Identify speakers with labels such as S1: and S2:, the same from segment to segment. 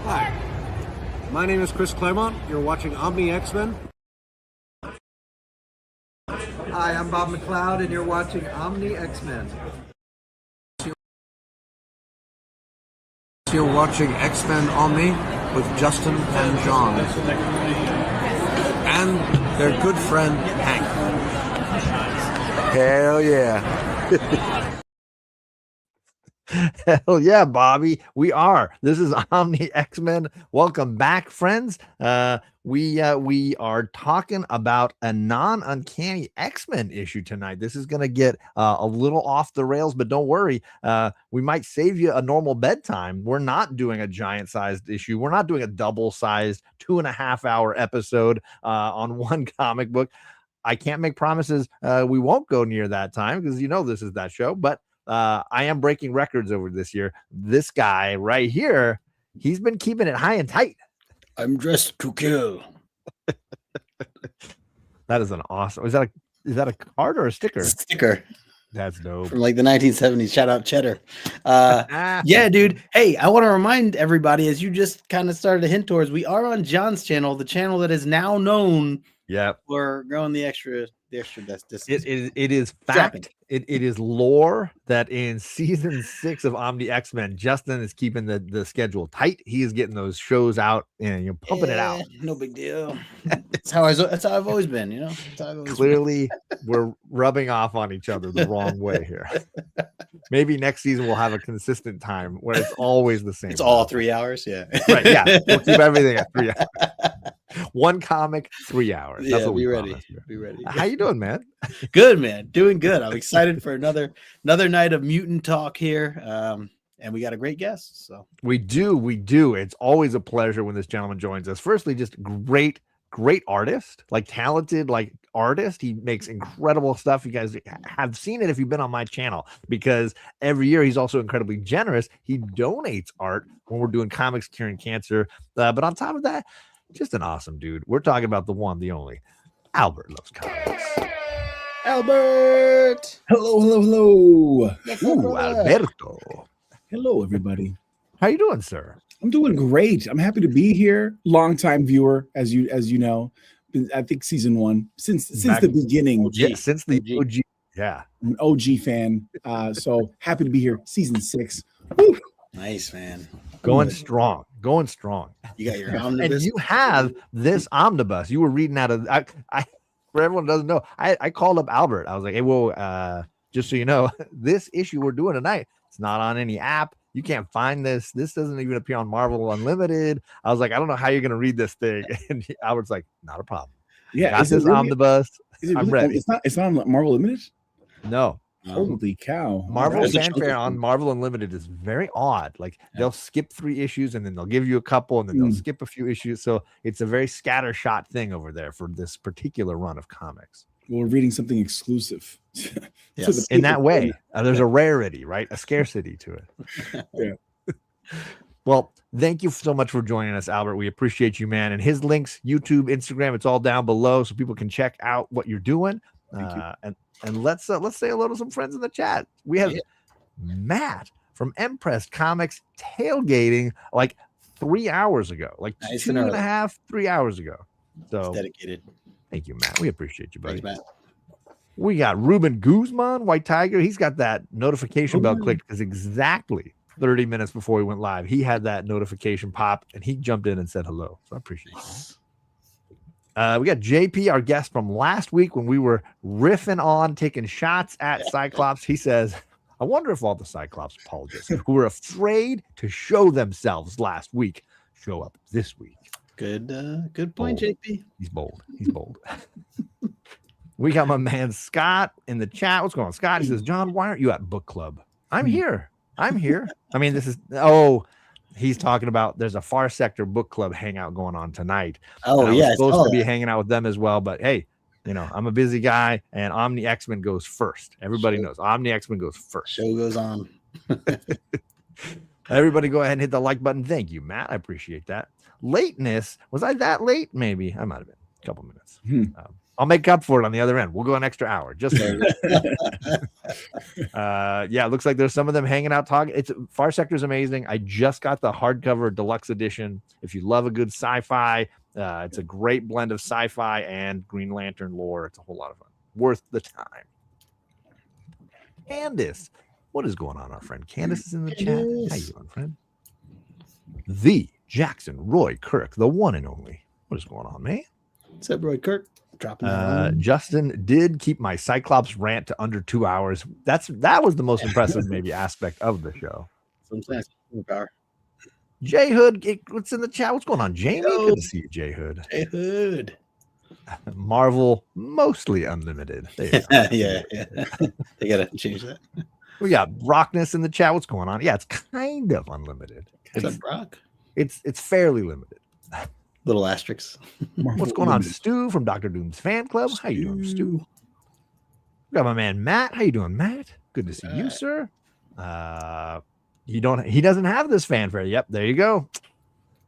S1: Hi, my name is Chris Claremont. You're watching Omni X-Men.
S2: Hi, I'm Bob McLeod, and you're watching Omni X-Men.
S1: You're watching X-Men Omni with Justin and John. And their good friend, Hank.
S3: Hell yeah. Hell yeah, Bobby. We are. This is Omni X-Men. Welcome back, friends. We are talking about a non-Uncanny X-Men issue tonight. This is going to get a little off the rails, but don't worry. We might save you a normal bedtime. We're not doing a giant-sized issue. We're not doing a double-sized 2.5-hour episode on one comic book. I can't make promises. We won't go near that time because this is that show, but I am breaking records over this year. This guy right here, he's been keeping it high and tight.
S4: I'm dressed to kill.
S3: That is an awesome. Is that a card or a sticker?
S4: Sticker.
S3: That's dope.
S4: From like the 1970s. Shout out Cheddar. Yeah, dude. Hey, I want to remind everybody, as you just kind of started to hint towards, we are on John's channel, the channel that is now known for going the extra distance.
S3: It is fact. It is lore that in season 6 of Omni X-Men, Justin is keeping the schedule tight. He is getting those shows out and you're pumping it out.
S4: No big deal. That's how I've always been,
S3: Clearly, we're rubbing off on each other the wrong way here. Maybe next season we'll have a consistent time where it's always the same.
S4: It's all 3 hours. Yeah.
S3: Right. Yeah. We'll keep everything at 3 hours. One comic, 3 hours. That's what we promise.
S4: Be ready.
S3: How you doing, man?
S4: Good, man. Doing good. I'm excited for another night of mutant talk here. And we got a great guest. So
S3: we do. It's always a pleasure when this gentleman joins us. Firstly, just great artist, talented artist. He makes incredible stuff. You guys have seen it if you've been on my channel, because every year he's also incredibly generous. He donates art when we're doing Comics Curing Cancer. But on top of that, just an awesome dude. We're talking about the one, the only, Albert Loves Comics.
S5: Albert! Hello.
S3: Ooh, Alberto.
S5: Hello, everybody.
S3: How you doing, sir?
S5: I'm doing great. I'm happy to be here. Longtime viewer, as you know. I think season 1 since the beginning.
S3: Yeah, since the OG. Yeah,
S5: I'm an OG fan. So happy to be here. Season 6. Woo.
S4: Nice, man.
S3: Going strong.
S4: You got your omnibus.
S3: And you have this omnibus. You were reading out of. I for everyone who doesn't know, I called up Albert. I was like, hey, well, just so you know, this issue we're doing tonight, it's not on any app. You can't find this. This doesn't even appear on Marvel Unlimited. I was like, I don't know how you're going to read this thing. And Albert's like, not a problem.
S5: Yeah.
S3: Got this really, omnibus. I'm ready.
S5: It's not on Marvel Unlimited?
S3: No.
S5: Holy cow.
S3: Marvel Fanfare on Marvel Unlimited is very odd. They'll skip 3 issues and then they'll give you a couple and then they'll skip a few issues. So it's a very scattershot thing over there for this particular run of comics.
S5: Well, we're reading something exclusive.
S3: Yes. In that way, there's a rarity, right? A scarcity to it.
S5: Yeah.
S3: Well, thank you so much for joining us, Albert. We appreciate you, man. And his links, YouTube, Instagram, it's all down below so people can check out what you're doing.
S5: Thank you.
S3: And let's say hello to some friends in the chat. We have Matt from Empress Comics tailgating 3 hours ago,
S4: nice
S3: 2.5, 3 hours ago. So
S4: it's dedicated.
S3: Thank you, Matt. We appreciate you, buddy.
S4: Thanks, Matt.
S3: We got Ruben Guzman, White Tiger. He's got that notification bell clicked because exactly 30 minutes before we went live, he had that notification pop and he jumped in and said hello. So I appreciate it. We got JP, our guest from last week when we were riffing on taking shots at Cyclops. He says, I wonder if all the Cyclops apologists who were afraid to show themselves last week show up this week.
S4: Good point,
S3: bold.
S4: JP.
S3: He's bold. We got my man Scott in the chat. What's going on, Scott? He says, John, why aren't you at book club? I'm here. I mean, he's talking about there's a Far Sector book club hangout going on tonight.
S4: Oh, yeah.
S3: I'm supposed to be hanging out with them as well. But hey, I'm a busy guy and Omni X-Men goes first. Everybody knows Omni X-Men goes first.
S4: Show goes on.
S3: Everybody go ahead and hit the like button. Thank you, Matt. I appreciate that. Lateness. Was I that late? Maybe. I might have been a couple minutes. I'll make up for it on the other end. We'll go an extra hour. Just yeah, it looks like there's some of them hanging out talking. It's Far Sector is amazing. I just got the hardcover deluxe edition. If you love a good sci-fi, it's a great blend of sci-fi and Green Lantern lore. It's a whole lot of fun. Worth the time. Candace, what is going on, our friend? Candace is in the chat. How you doing, friend? The Jackson Roy Kirk, the one and only. What is going on, man?
S4: What's up, Roy Kirk?
S3: Justin did keep my Cyclops rant to under 2 hours. That was the most impressive maybe aspect of the show.
S4: Sometimes power.
S3: J Hood, what's in the chat? What's going on, Jamie? Good to see you, J Hood.
S4: J Hood.
S3: Marvel mostly unlimited.
S4: Yeah. They gotta change that.
S3: We got Rockness in the chat. What's going on? Yeah, it's kind of unlimited.
S4: What's up, Brock?
S3: It's fairly limited.
S4: Little asterisks.
S3: What's going on, Stu from Dr. Doom's fan club? How you doing, Stu? We got my man Matt. How you doing, Matt? Good to see you, sir. He doesn't have this fanfare. Yep, there you go.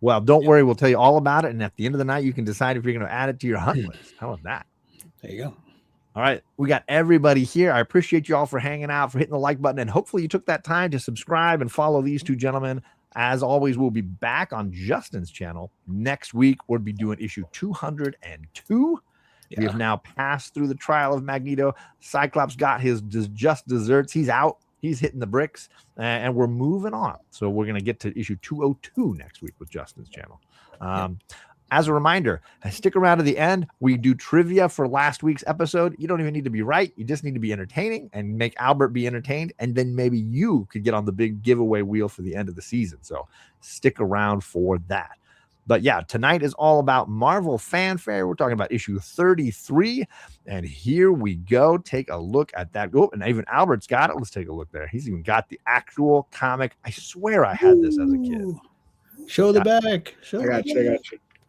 S3: Well, don't worry, we'll tell you all about it, and at the end of the night, you can decide if you're going to add it to your hunt list. How about that?
S4: There you go.
S3: All right, we got everybody here. I appreciate you all for hanging out, for hitting the like button, and hopefully you took that time to subscribe and follow these two gentlemen. As always, we'll be back on Justin's channel next week. We'll be doing issue 202. Yeah. We have now passed through the trial of Magneto. Cyclops got his just desserts. He's out. He's hitting the bricks, and we're moving on. So we're going to get to issue 202 next week with Justin's channel. As a reminder, stick around to the end. We do trivia for last week's episode. You don't even need to be right. You just need to be entertaining and make Albert be entertained. And then maybe you could get on the big giveaway wheel for the end of the season. So stick around for that. But yeah, tonight is all about Marvel Fanfare. We're talking about issue 33. And here we go. Take a look at that. Oh, and even Albert's got it. Let's take a look there. He's even got the actual comic. I swear I had this as a kid.
S4: Show the back.
S5: I got you.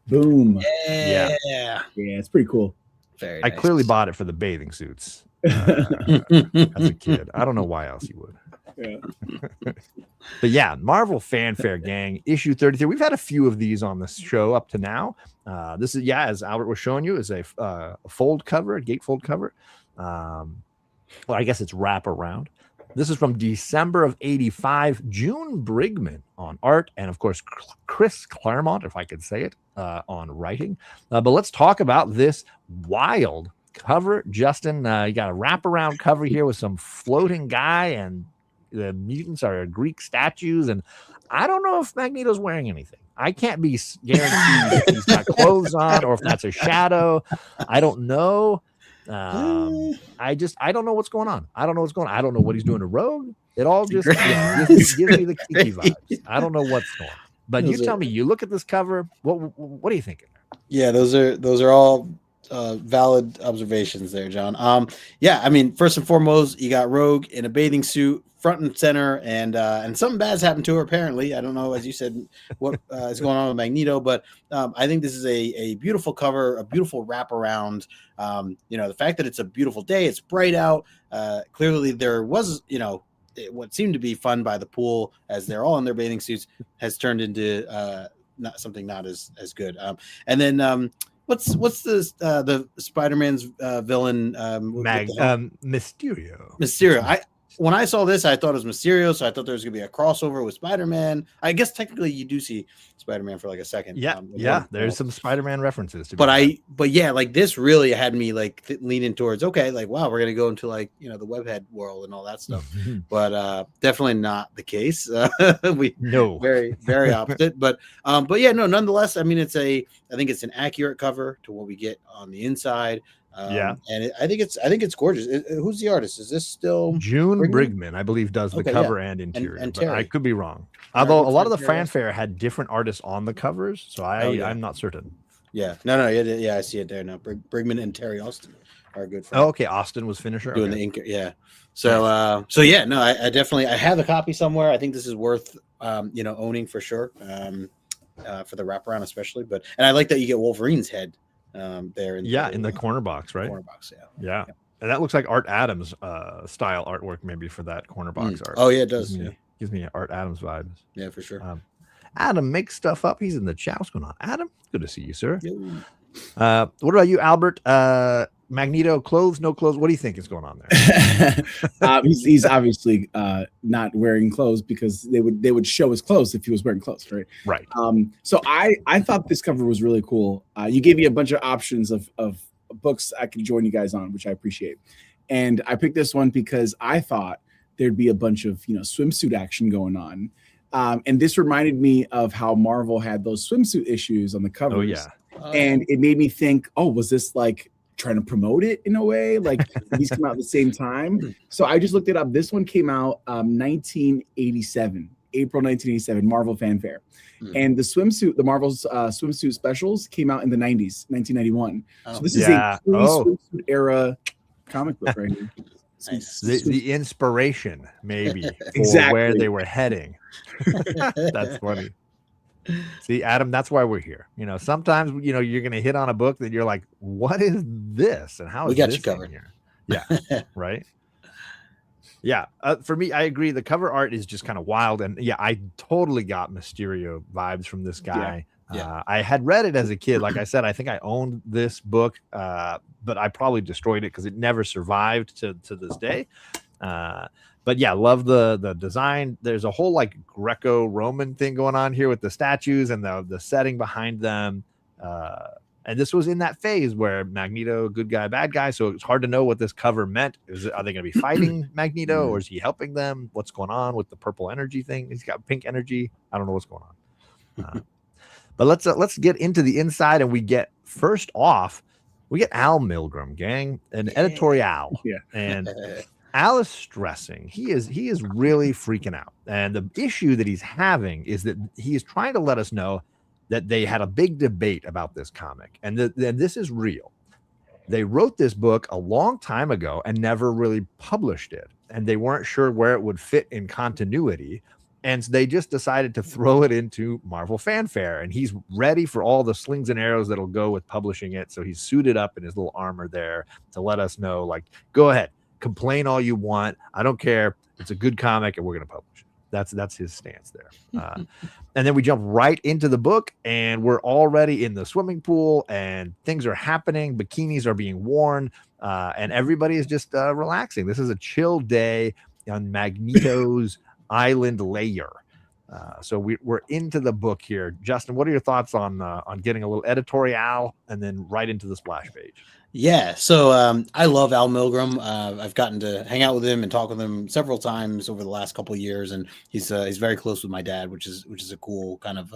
S5: Boom.
S4: Yeah.
S5: It's pretty cool.
S4: Very
S3: I
S4: nice.
S3: clearly bought it for the bathing suits as a kid. I don't know why else you would.
S5: Yeah.
S3: But yeah, Marvel Fanfare gang, issue 33. We've had a few of these on the show up to now. This is, as Albert was showing you, is a fold cover, a gatefold cover. Well, I guess it's wrap around. This is from December of 85. June Brigman on art, and of course, Chris Claremont, if I could say it, on writing. But let's talk about this wild cover. Justin, you got a wraparound cover here with some floating guy, and the mutants are Greek statues. And I don't know if Magneto's wearing anything. I can't be guaranteed if he's got clothes on or if that's a shadow. I don't know. I don't know what's going on. I don't know what he's doing to Rogue. It all just gives me the Kiki vibes. I don't know what's going on. But you tell me, you look at this cover, what are you thinking?
S4: Yeah, those are all valid observations there, John. Yeah, I mean, first and foremost, you got Rogue in a bathing suit, front and center, and something bad's happened to her. Apparently, I don't know, as you said, what is going on with Magneto, but I think this is a beautiful cover, a beautiful wraparound. The fact that it's a beautiful day, it's bright out. Clearly, there was, what seemed to be fun by the pool as they're all in their bathing suits has turned into not as good. And then what's the Spider-Man's villain? Mysterio. When I saw this, I thought it was Mysterio, so I thought there was going to be a crossover with Spider-Man. I guess technically you do see Spider-Man for like a second.
S3: Yeah, there's some Spider-Man references.
S4: But like this really had me like leaning towards, okay, like, wow, we're going to go into like, the webhead world and all that stuff. But definitely not the case. Very, very opposite. But yeah, no, nonetheless, I mean, I think it's an accurate cover to what we get on the inside. And I think it's gorgeous. Who's the artist? Is this still
S3: June Brigman? I believe does the cover and interior. And but I could be wrong. Although a lot of the fanfare had different artists on the covers, so I'm not certain.
S4: Yeah, no, I see it there now. Brigman and Terry Austin are good.
S3: Oh, okay, Austin was finisher
S4: doing the ink. Yeah. So yeah, no, I definitely have a copy somewhere. I think this is worth owning for sure. For the wraparound especially, and I like that you get Wolverine's head. There in the
S3: corner box, right?
S4: Corner box,
S3: yeah. And that looks like Art Adams style artwork maybe for that corner box art.
S4: Oh yeah, it does.
S3: Gives me Art Adams vibes.
S4: Yeah, for sure.
S3: Adam makes stuff up. He's in the chat. What's going on, Adam? Good to see you, sir. What about you, Albert? Magneto, clothes, no clothes? What do you think is going on there?
S5: He's obviously not wearing clothes because they would show his clothes if he was wearing clothes, right?
S3: Right.
S5: So I thought this cover was really cool. You gave me a bunch of options of books I could join you guys on, which I appreciate. And I picked this one because I thought there'd be a bunch of swimsuit action going on. And this reminded me of how Marvel had those swimsuit issues on the covers.
S3: Oh, yeah.
S5: And it made me think, was this like trying to promote it in a way? Like these come out at the same time. So I just looked it up. This one came out 1987, April 1987, Marvel Fanfare. And the Marvel's swimsuit specials came out in the 90s, 1991. So this is a swimsuit era comic book right here.
S3: Nice. The inspiration, maybe, for
S5: exactly
S3: where they were heading. That's funny. See, Adam, that's why we're here. Sometimes you're going to hit on a book that you're like, "What is this?" And how is
S4: we got
S3: this
S4: you covered
S3: here? Yeah, right. Yeah, for me, I agree. The cover art is just kind of wild, and I totally got Mysterio vibes from this guy. Yeah. I had read it as a kid. Like I said, I think I owned this book, but I probably destroyed it because it never survived to this day. But yeah, love the design. There's a whole like Greco-Roman thing going on here with the statues and the setting behind them. And this was in that phase where Magneto, good guy, bad guy. So it's hard to know what this cover meant. Are they going to be fighting Magneto, or is he helping them? What's going on with the purple energy thing? He's got pink energy. I don't know what's going on. But let's get into the inside, and we get Al Milgrom, gang, an editorial. Yeah. And Al is stressing. He is really freaking out. And the issue that he's having is that he is trying to let us know that they had a big debate about this comic, and this is real. They wrote this book a long time ago and never really published it, and they weren't sure where it would fit in continuity. And so they just decided to throw it into Marvel Fanfare, and he's ready for all the slings and arrows that'll go with publishing it. So he's suited up in his little armor there to let us know, like, go ahead, complain all you want. I don't care. It's a good comic, and we're going to publish it. That's his stance there. And then we jump right into the book, and we're already in the swimming pool, and things are happening. Bikinis are being worn, and everybody is just relaxing. This is a chill day on Magneto's island layer. So we're into the book here. Justin, what are your thoughts on getting a little editorial and then right into the splash page?
S4: Yeah, so I love Al Milgrom. I've gotten to hang out with him and talk with him several times over the last couple of years, and he's very close with my dad, which is a cool kind of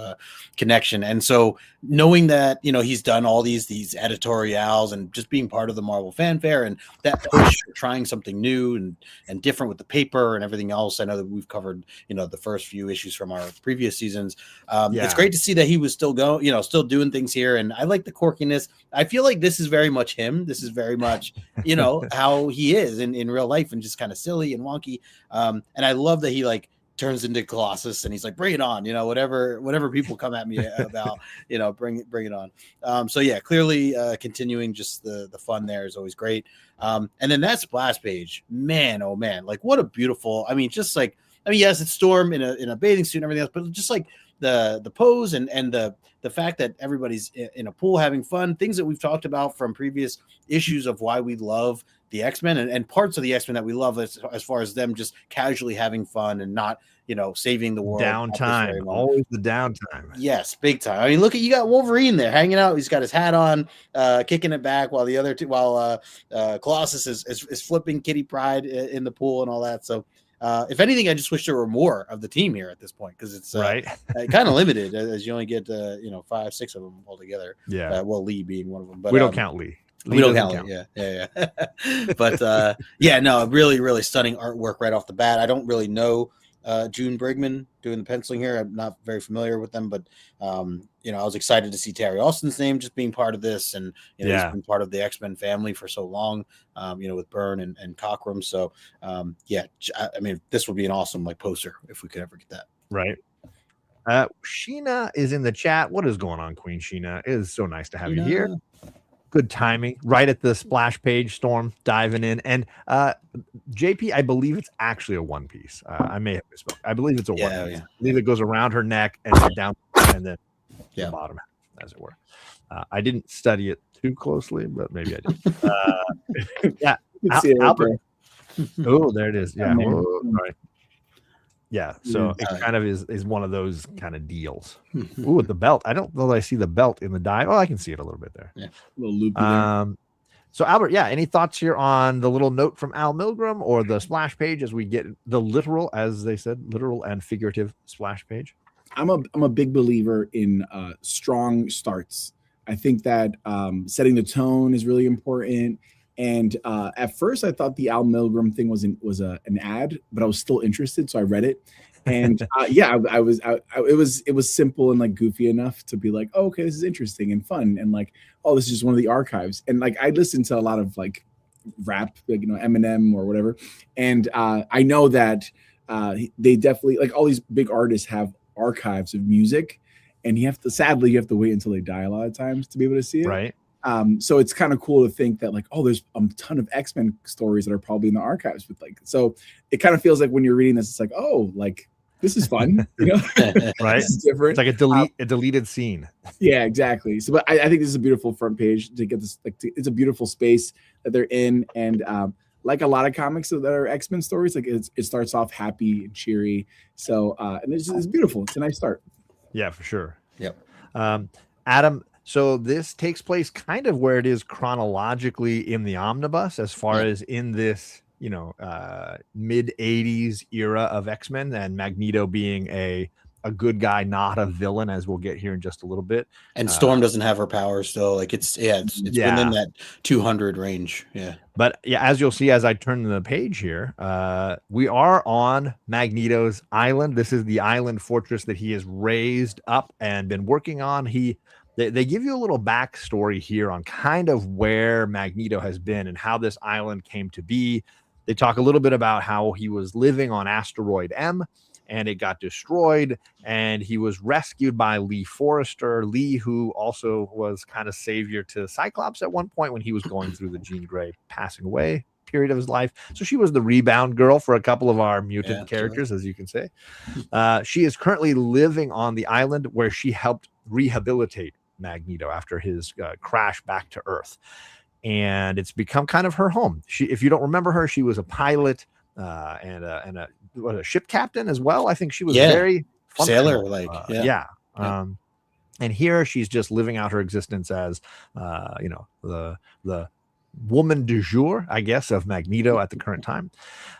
S4: connection. And so knowing that he's done all these editorials and just being part of the Marvel Fanfare and that push for trying something new and different with the paper and everything else. I know that we've covered the first few issues from our previous seasons. It's great to see that he was still still doing things here, and I like the quirkiness. I feel like this is very much him. This is very much, how he is in real life, and just kind of silly and wonky. And I love that he like turns into Colossus and he's like, bring it on, whatever people come at me about, bring it on. So yeah, clearly continuing just the fun there is always great. And then that splash page, man, oh man, like what a beautiful, yes, it's Storm in a bathing suit and everything else, but just like the pose and the fact that everybody's in a pool having fun, things that we've talked about from previous issues of why we love the X-Men and parts of the X-Men that we love as far as them just casually having fun and not, saving the world.
S3: Downtime, always the downtime.
S4: Yes, big time. I mean, look you got Wolverine there hanging out. He's got his hat on, kicking it back while the other two, Colossus is flipping Kitty Pryde in the pool and all that. So, if anything, I just wish there were more of the team here at this point because it's
S3: right
S4: kind of limited as you only get 5, 6 of them all together.
S3: Yeah,
S4: Lee being one of them, but
S3: we don't count Lee.
S4: We don't count Lee. Yeah. But no, really, really stunning artwork right off the bat. I don't really know June Brigman doing the penciling here. I'm not very familiar with them, but I was excited to see Terry Austin's name just being part of this, and he's been part of the X-Men family for so long, with Byrne and Cockrum. So this would be an awesome poster if we could ever get that.
S3: Right. Sheena is in the chat. What is going on, Queen Sheena? It is so nice to have you here. Good timing, right at the splash page, Storm diving in. And JP, I believe it's actually a one piece. I may have misspoke. I believe it's a one piece. I believe it goes around her neck and down and then the bottom half, as it were. I didn't study it too closely, but maybe I did. Yeah, Albert. Oh, there it is. Yeah. Whoa, right. Yeah. So it kind of is one of those kind of deals. Ooh, with the belt. I don't know that I see the belt in the die. Oh, I can see it a little bit there.
S4: Yeah.
S5: A little loopy there.
S3: So Albert, yeah, any thoughts here on the little note from Al Milgrom or the splash page as we get the literal, as they said, literal and figurative splash page?
S5: I'm a big believer in strong starts. I think that setting the tone is really important. And at first, I thought the Al Milgrom thing was an ad, but I was still interested, so I read it. And it was simple and like goofy enough to be like, oh, okay, this is interesting and fun, and like, oh, this is just one of the archives. And like, I listened to a lot of like rap, like, you know, Eminem or whatever, and I know that they definitely, like, all these big artists have archives of music, and sadly you have to wait until they die a lot of times to be able to see it.
S3: Right.
S5: So it's kind of cool to think that, like, oh, there's a ton of X-Men stories that are probably in the archives, but like, so it kind of feels like when you're reading this, it's like, oh, like, this is fun, you know,
S3: right?
S5: This is different.
S3: It's like a deleted scene. Yeah,
S5: exactly. So, but I think this is a beautiful front page to get this. Like, it's a beautiful space that they're in, and like a lot of comics that are X-Men stories, like it starts off happy and cheery. So, and it's beautiful. It's a nice start.
S3: Yeah, for sure.
S4: Yep.
S3: Adam. So this takes place kind of where it is chronologically in the omnibus, as far as in this, you know, mid 80s era of X-Men, and Magneto being a good guy, not a villain, as we'll get here in just a little bit.
S4: And Storm doesn't have her powers, so like it's within that 200 range. Yeah.
S3: But yeah, as you'll see as I turn the page here, we are on Magneto's island. This is the island fortress that he has raised up and been working on. They give you a little backstory here on kind of where Magneto has been and how this island came to be. They talk a little bit about how he was living on asteroid M, and it got destroyed, and he was rescued by Lee Forrester. Lee, who also was kind of savior to Cyclops at one point when he was going through the Jean Grey passing away period of his life. So she was the rebound girl for a couple of our mutant characters, as you can say. She is currently living on the island where she helped rehabilitate Magneto after his crash back to Earth, and it's become kind of her home. If you don't remember her, she was a pilot and a ship captain as well. I think she was very
S4: sailor, like
S3: and here she's just living out her existence as you know, the woman du jour, I guess, of Magneto at the current time.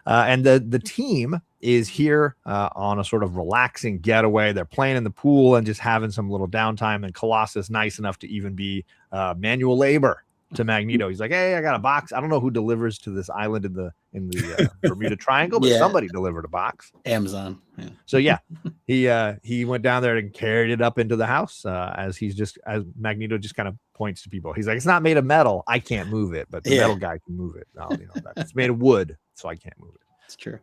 S3: And the team is here on a sort of relaxing getaway. They're playing in the pool and just having some little downtime. And Colossus, nice enough to even be manual labor to Magneto. He's like, hey, I got a box. I don't know who delivers to this island in the Bermuda Triangle, but somebody delivered a box.
S4: Amazon. Yeah.
S3: So he went down there and carried it up into the house as Magneto just kind of points to people. He's like, it's not made of metal. I can't move it, but the metal guy can move it. No, you know, it's made of wood, so I can't move it.
S4: It's true.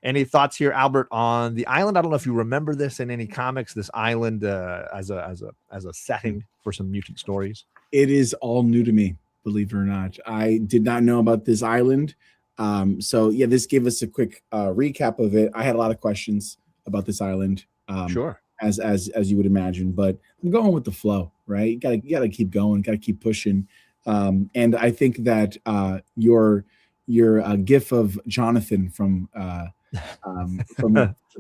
S3: Any thoughts here, Albert, on the island? I don't know if you remember this in any comics, this island as a setting for some mutant stories.
S5: It is all new to me, believe it or not. I did not know about this island. So yeah, this gave us a quick recap of it. I had a lot of questions about this island.
S3: Sure.
S5: As you would imagine, but I'm going with the flow, right? You gotta keep going, gotta keep pushing. And I think that your gif of Jonathan from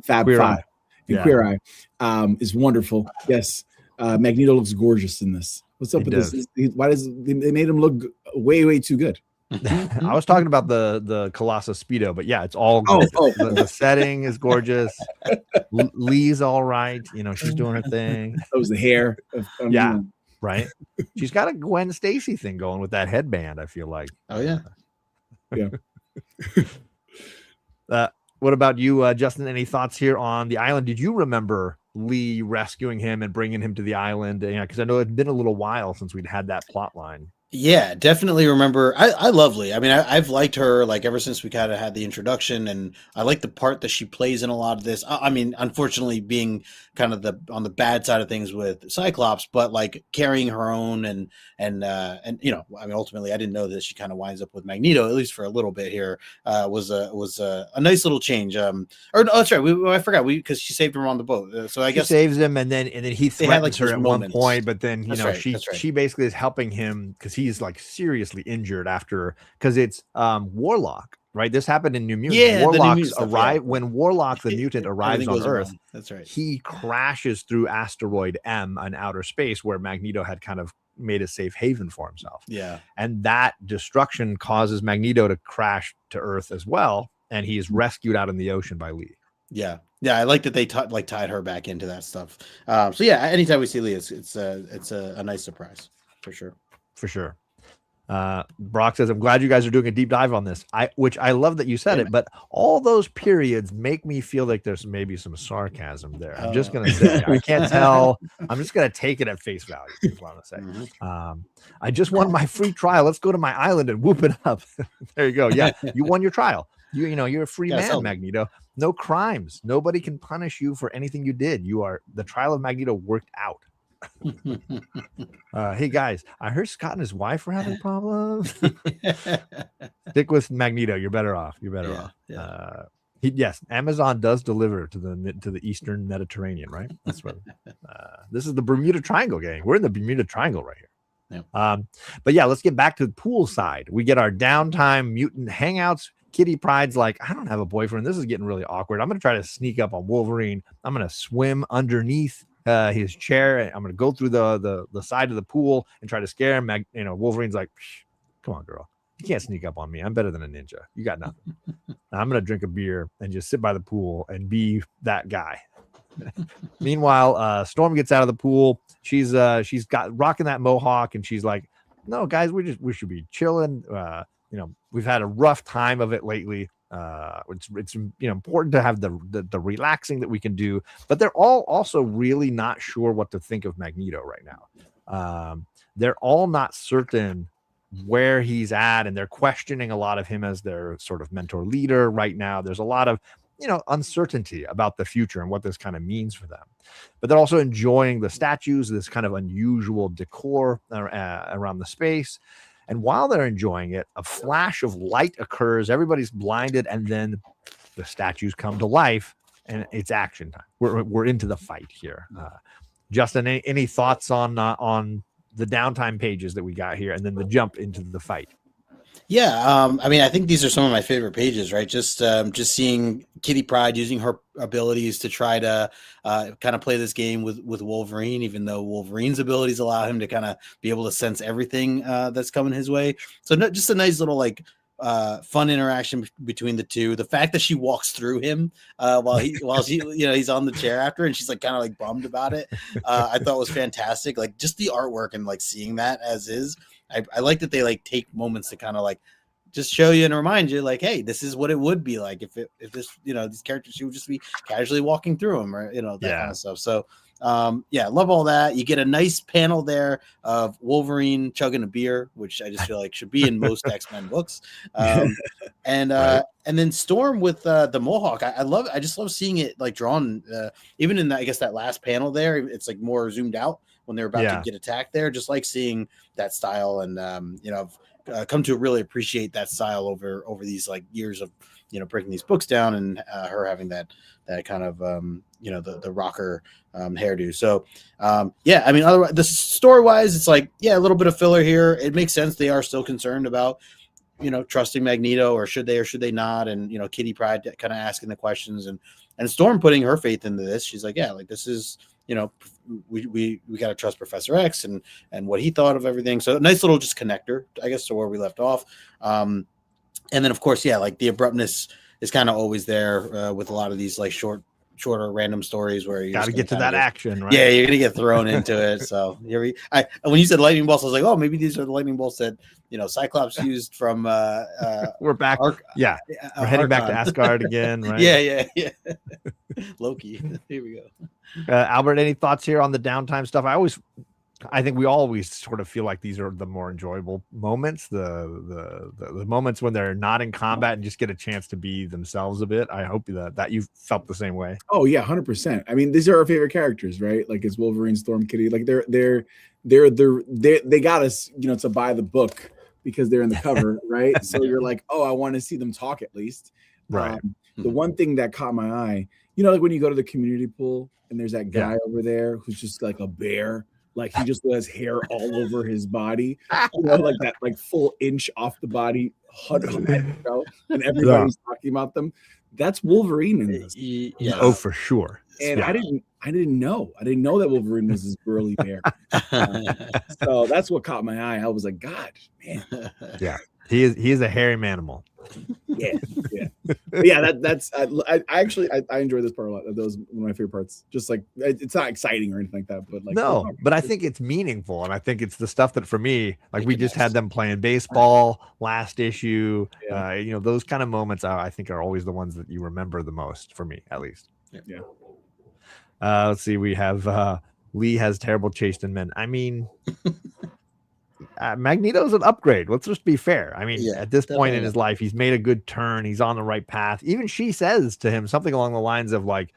S5: Fab
S3: Queer
S5: Five
S3: Eye.
S5: and Queer Eye is wonderful. Yes, Magneto looks gorgeous in this. What's up with this? Why they made him look way too good?
S3: I was talking about the Colossus Speedo, but yeah, it's all gorgeous. The setting is gorgeous. Lee's all right. You know, she's doing her thing.
S5: That was the hair.
S3: Right. She's got a Gwen Stacy thing going with that headband, I feel like.
S4: Oh, yeah.
S3: What about you, Justin? Any thoughts here on the island? Did you remember Lee rescuing him and bringing him to the island? Because I know it'd been a little while since we'd had that plot line.
S4: Yeah, definitely remember. I love Lee. I mean, I've liked her like ever since we kind of had the introduction, and I like the part that she plays in a lot of this. I mean, unfortunately, being kind of on the bad side of things with Cyclops, but like carrying her own and I mean, ultimately, I didn't know that she kind of winds up with Magneto at least for a little bit here. Was a nice little change. Or no, that's right. I forgot because she saved him on the boat. So I guess
S3: she saves him, and then he threatens her at one point, but then
S4: right.
S3: she basically is helping him because he's like seriously injured after, because it's Warlock, right? This happened in New Mutants.
S4: Yeah,
S3: Warlocks arrive when Warlock the mutant arrives on Earth.
S4: Wrong. That's right.
S3: He crashes through asteroid M in outer space where Magneto had kind of made a safe haven for himself.
S4: Yeah,
S3: and that destruction causes Magneto to crash to Earth as well, and he is rescued out in the ocean by Lee.
S4: Yeah, I like that they tied her back into that stuff. So yeah, anytime we see Lee, it's a nice surprise for sure.
S3: For sure. Brock says, I'm glad you guys are doing a deep dive on this. Which I love that you said it, but all those periods make me feel like there's maybe some sarcasm there. I'm just gonna say, I can't tell. I'm just gonna take it at face value. Is what I'm gonna say.
S4: Mm-hmm.
S3: I just won my free trial. Let's go to my island and whoop it up. There you go. Yeah, you won your trial. You're a free man, Magneto. No crimes. Nobody can punish you for anything you did. The trial of Magneto worked out. Hey guys, I heard Scott and his wife were having problems. Stick with Magneto. You're better off. Yeah. Yes, Amazon does deliver to the Eastern Mediterranean, right? That's what. This is the Bermuda Triangle, gang. We're in the Bermuda Triangle right here.
S4: Yeah.
S3: But yeah, let's get back to the pool side. We get our downtime mutant hangouts. Kitty Pryde's like, I don't have a boyfriend. This is getting really awkward. I'm gonna try to sneak up on Wolverine. I'm gonna swim underneath his chair. I'm gonna go through the side of the pool and try to scare him. Wolverine's like, come on, girl, you can't sneak up on me. I'm better than a ninja. You got nothing. I'm gonna drink a beer and just sit by the pool and be that guy. Meanwhile, Storm gets out of the pool. She's got rocking that mohawk, and she's like, no guys, we should be chilling. We've had a rough time of it lately. It's important to have the relaxing that we can do, but they're all also really not sure what to think of Magneto right now. They're all not certain where he's at, and they're questioning a lot of him as their sort of mentor leader right now. There's a lot of uncertainty about the future and what this kind of means for them, but they're also enjoying the statues, this kind of unusual decor around the space. And while they're enjoying it, a flash of light occurs. Everybody's blinded, and then the statues come to life, and it's action time. We're into the fight here. Justin, any thoughts on the downtime pages that we got here, and then the jump into the fight?
S4: Yeah, I mean, I think these are some of my favorite pages, right? Just seeing Kitty Pryde using her abilities to try to kind of play this game with Wolverine, even though Wolverine's abilities allow him to kind of be able to sense everything that's coming his way. So just a nice little fun interaction between the two. The fact that she walks through him while he's on the chair after, and she's like kind of like bummed about it. I thought was fantastic. Like just the artwork and like seeing that as is. I like that they like take moments to kind of like just show you and remind you like, hey, this is what it would be like if this, these characters, she would just be casually walking through them, or that kind of stuff. So love all that. You get a nice panel there of Wolverine chugging a beer, which I just feel like should be in most X-Men books. And then Storm with the Mohawk. I just love seeing it like drawn, even in I guess that last panel there. It's like more zoomed out when they're about to get attacked there. Just like seeing that style, and I've come to really appreciate that style over these like years of breaking these books down, and her having that kind of the rocker hairdo. So I mean, otherwise, the story wise, it's like a little bit of filler here. It makes sense. They are still concerned about trusting Magneto, or should they not, and Kitty Pryde kind of asking the questions, and Storm putting her faith into this. She's like, like this is we got to trust Professor X and what he thought of everything. So nice little just connector, I guess, to where we left off. And then of course, like the abruptness is kind of always there with a lot of these like shorter random stories where you
S3: got to get to that action, right?
S4: Yeah, you're gonna get thrown into it. So when you said lightning bolts, I was like, oh, maybe these are the lightning bolts that Cyclops used from.
S3: We're back. We're heading back to Asgard again, right?
S4: Yeah. Loki. Here we go.
S3: Albert, any thoughts here on the downtime stuff? I always I think we always sort of feel like these are the more enjoyable moments, the moments when they're not in combat and just get a chance to be themselves a bit. I hope that you felt the same way.
S5: Oh yeah, 100%. I mean, these are our favorite characters, right? Like it's Wolverine, Storm, Kitty. Like they got us, to buy the book because they're in the cover, right? So you're like, oh, I want to see them talk at least.
S3: Right.
S5: The one thing that caught my eye, like when you go to the community pool and there's that guy over there who's just like a bear. Like he just has hair all over his body, like that, like full inch off the body, and everybody's talking about them. That's Wolverine in this.
S3: Yeah. Oh, for sure.
S5: And I didn't know that Wolverine was this burly bear. So that's what caught my eye. I was like, God, man.
S3: Yeah, he is a hairy manimal.
S5: Yeah. But yeah, that's I actually enjoy this part a lot. That was one of my favorite parts. Just like it's not exciting or anything like that, but like
S3: but I think it's meaningful, and I think it's the stuff that for me, like we just had them playing baseball last issue. Those kind of moments I think are always the ones that you remember the most, for me at least.
S5: Yeah.
S3: Let's see. We have Lee has terrible taste in men. I mean, Magneto's an upgrade. Let's just be fair. I mean, at this point in his life, he's made a good turn. He's on the right path. Even she says to him something along the lines of like,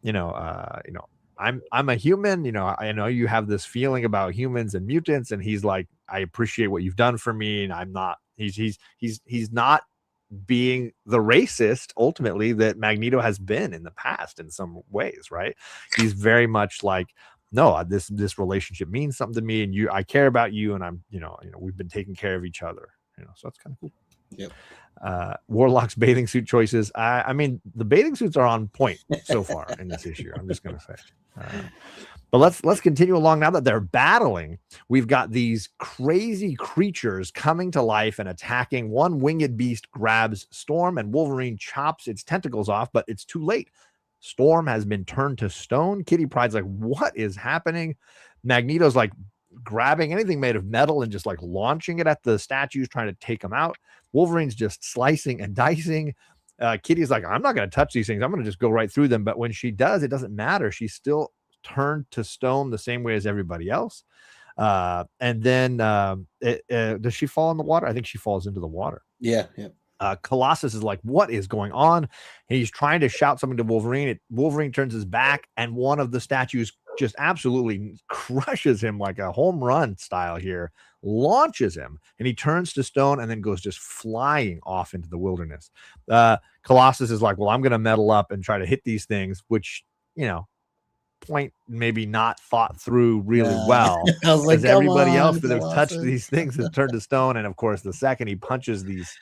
S3: I'm a human. I know you have this feeling about humans and mutants, and he's like, I appreciate what you've done for me, and I'm not. He's not being the racist ultimately that Magneto has been in the past in some ways, right? He's very much like, no, this relationship means something to me, and I care about you, and I'm, we've been taking care of each other, so that's kind of cool.
S4: Yep.
S3: Warlock's bathing suit choices. I mean, the bathing suits are on point so far in this issue. I'm just gonna say. But let's continue along. Now that they're battling, we've got these crazy creatures coming to life and attacking. One winged beast grabs Storm, and Wolverine chops its tentacles off, but it's too late. Storm has been turned to stone. Kitty Pryde's like, what is happening? Magneto's like grabbing anything made of metal and just like launching it at the statues, trying to take them out. Wolverine's just slicing and dicing. Kitty's like, I'm not going to touch these things. I'm going to just go right through them. But when she does, it doesn't matter. She's still turned to stone the same way as everybody else. And then does she fall in the water? I think she falls into the water.
S4: Yeah.
S3: Colossus is like, what is going on? And he's trying to shout something to Wolverine. Wolverine turns his back, and one of the statues just absolutely crushes him like a home run style here, launches him, and he turns to stone and then goes just flying off into the wilderness. Colossus is like, well, I'm going to metal up and try to hit these things, which, point maybe not thought through really well.
S4: I was like,
S3: everybody else that has touched these things has turned to stone. And of course, the second he punches these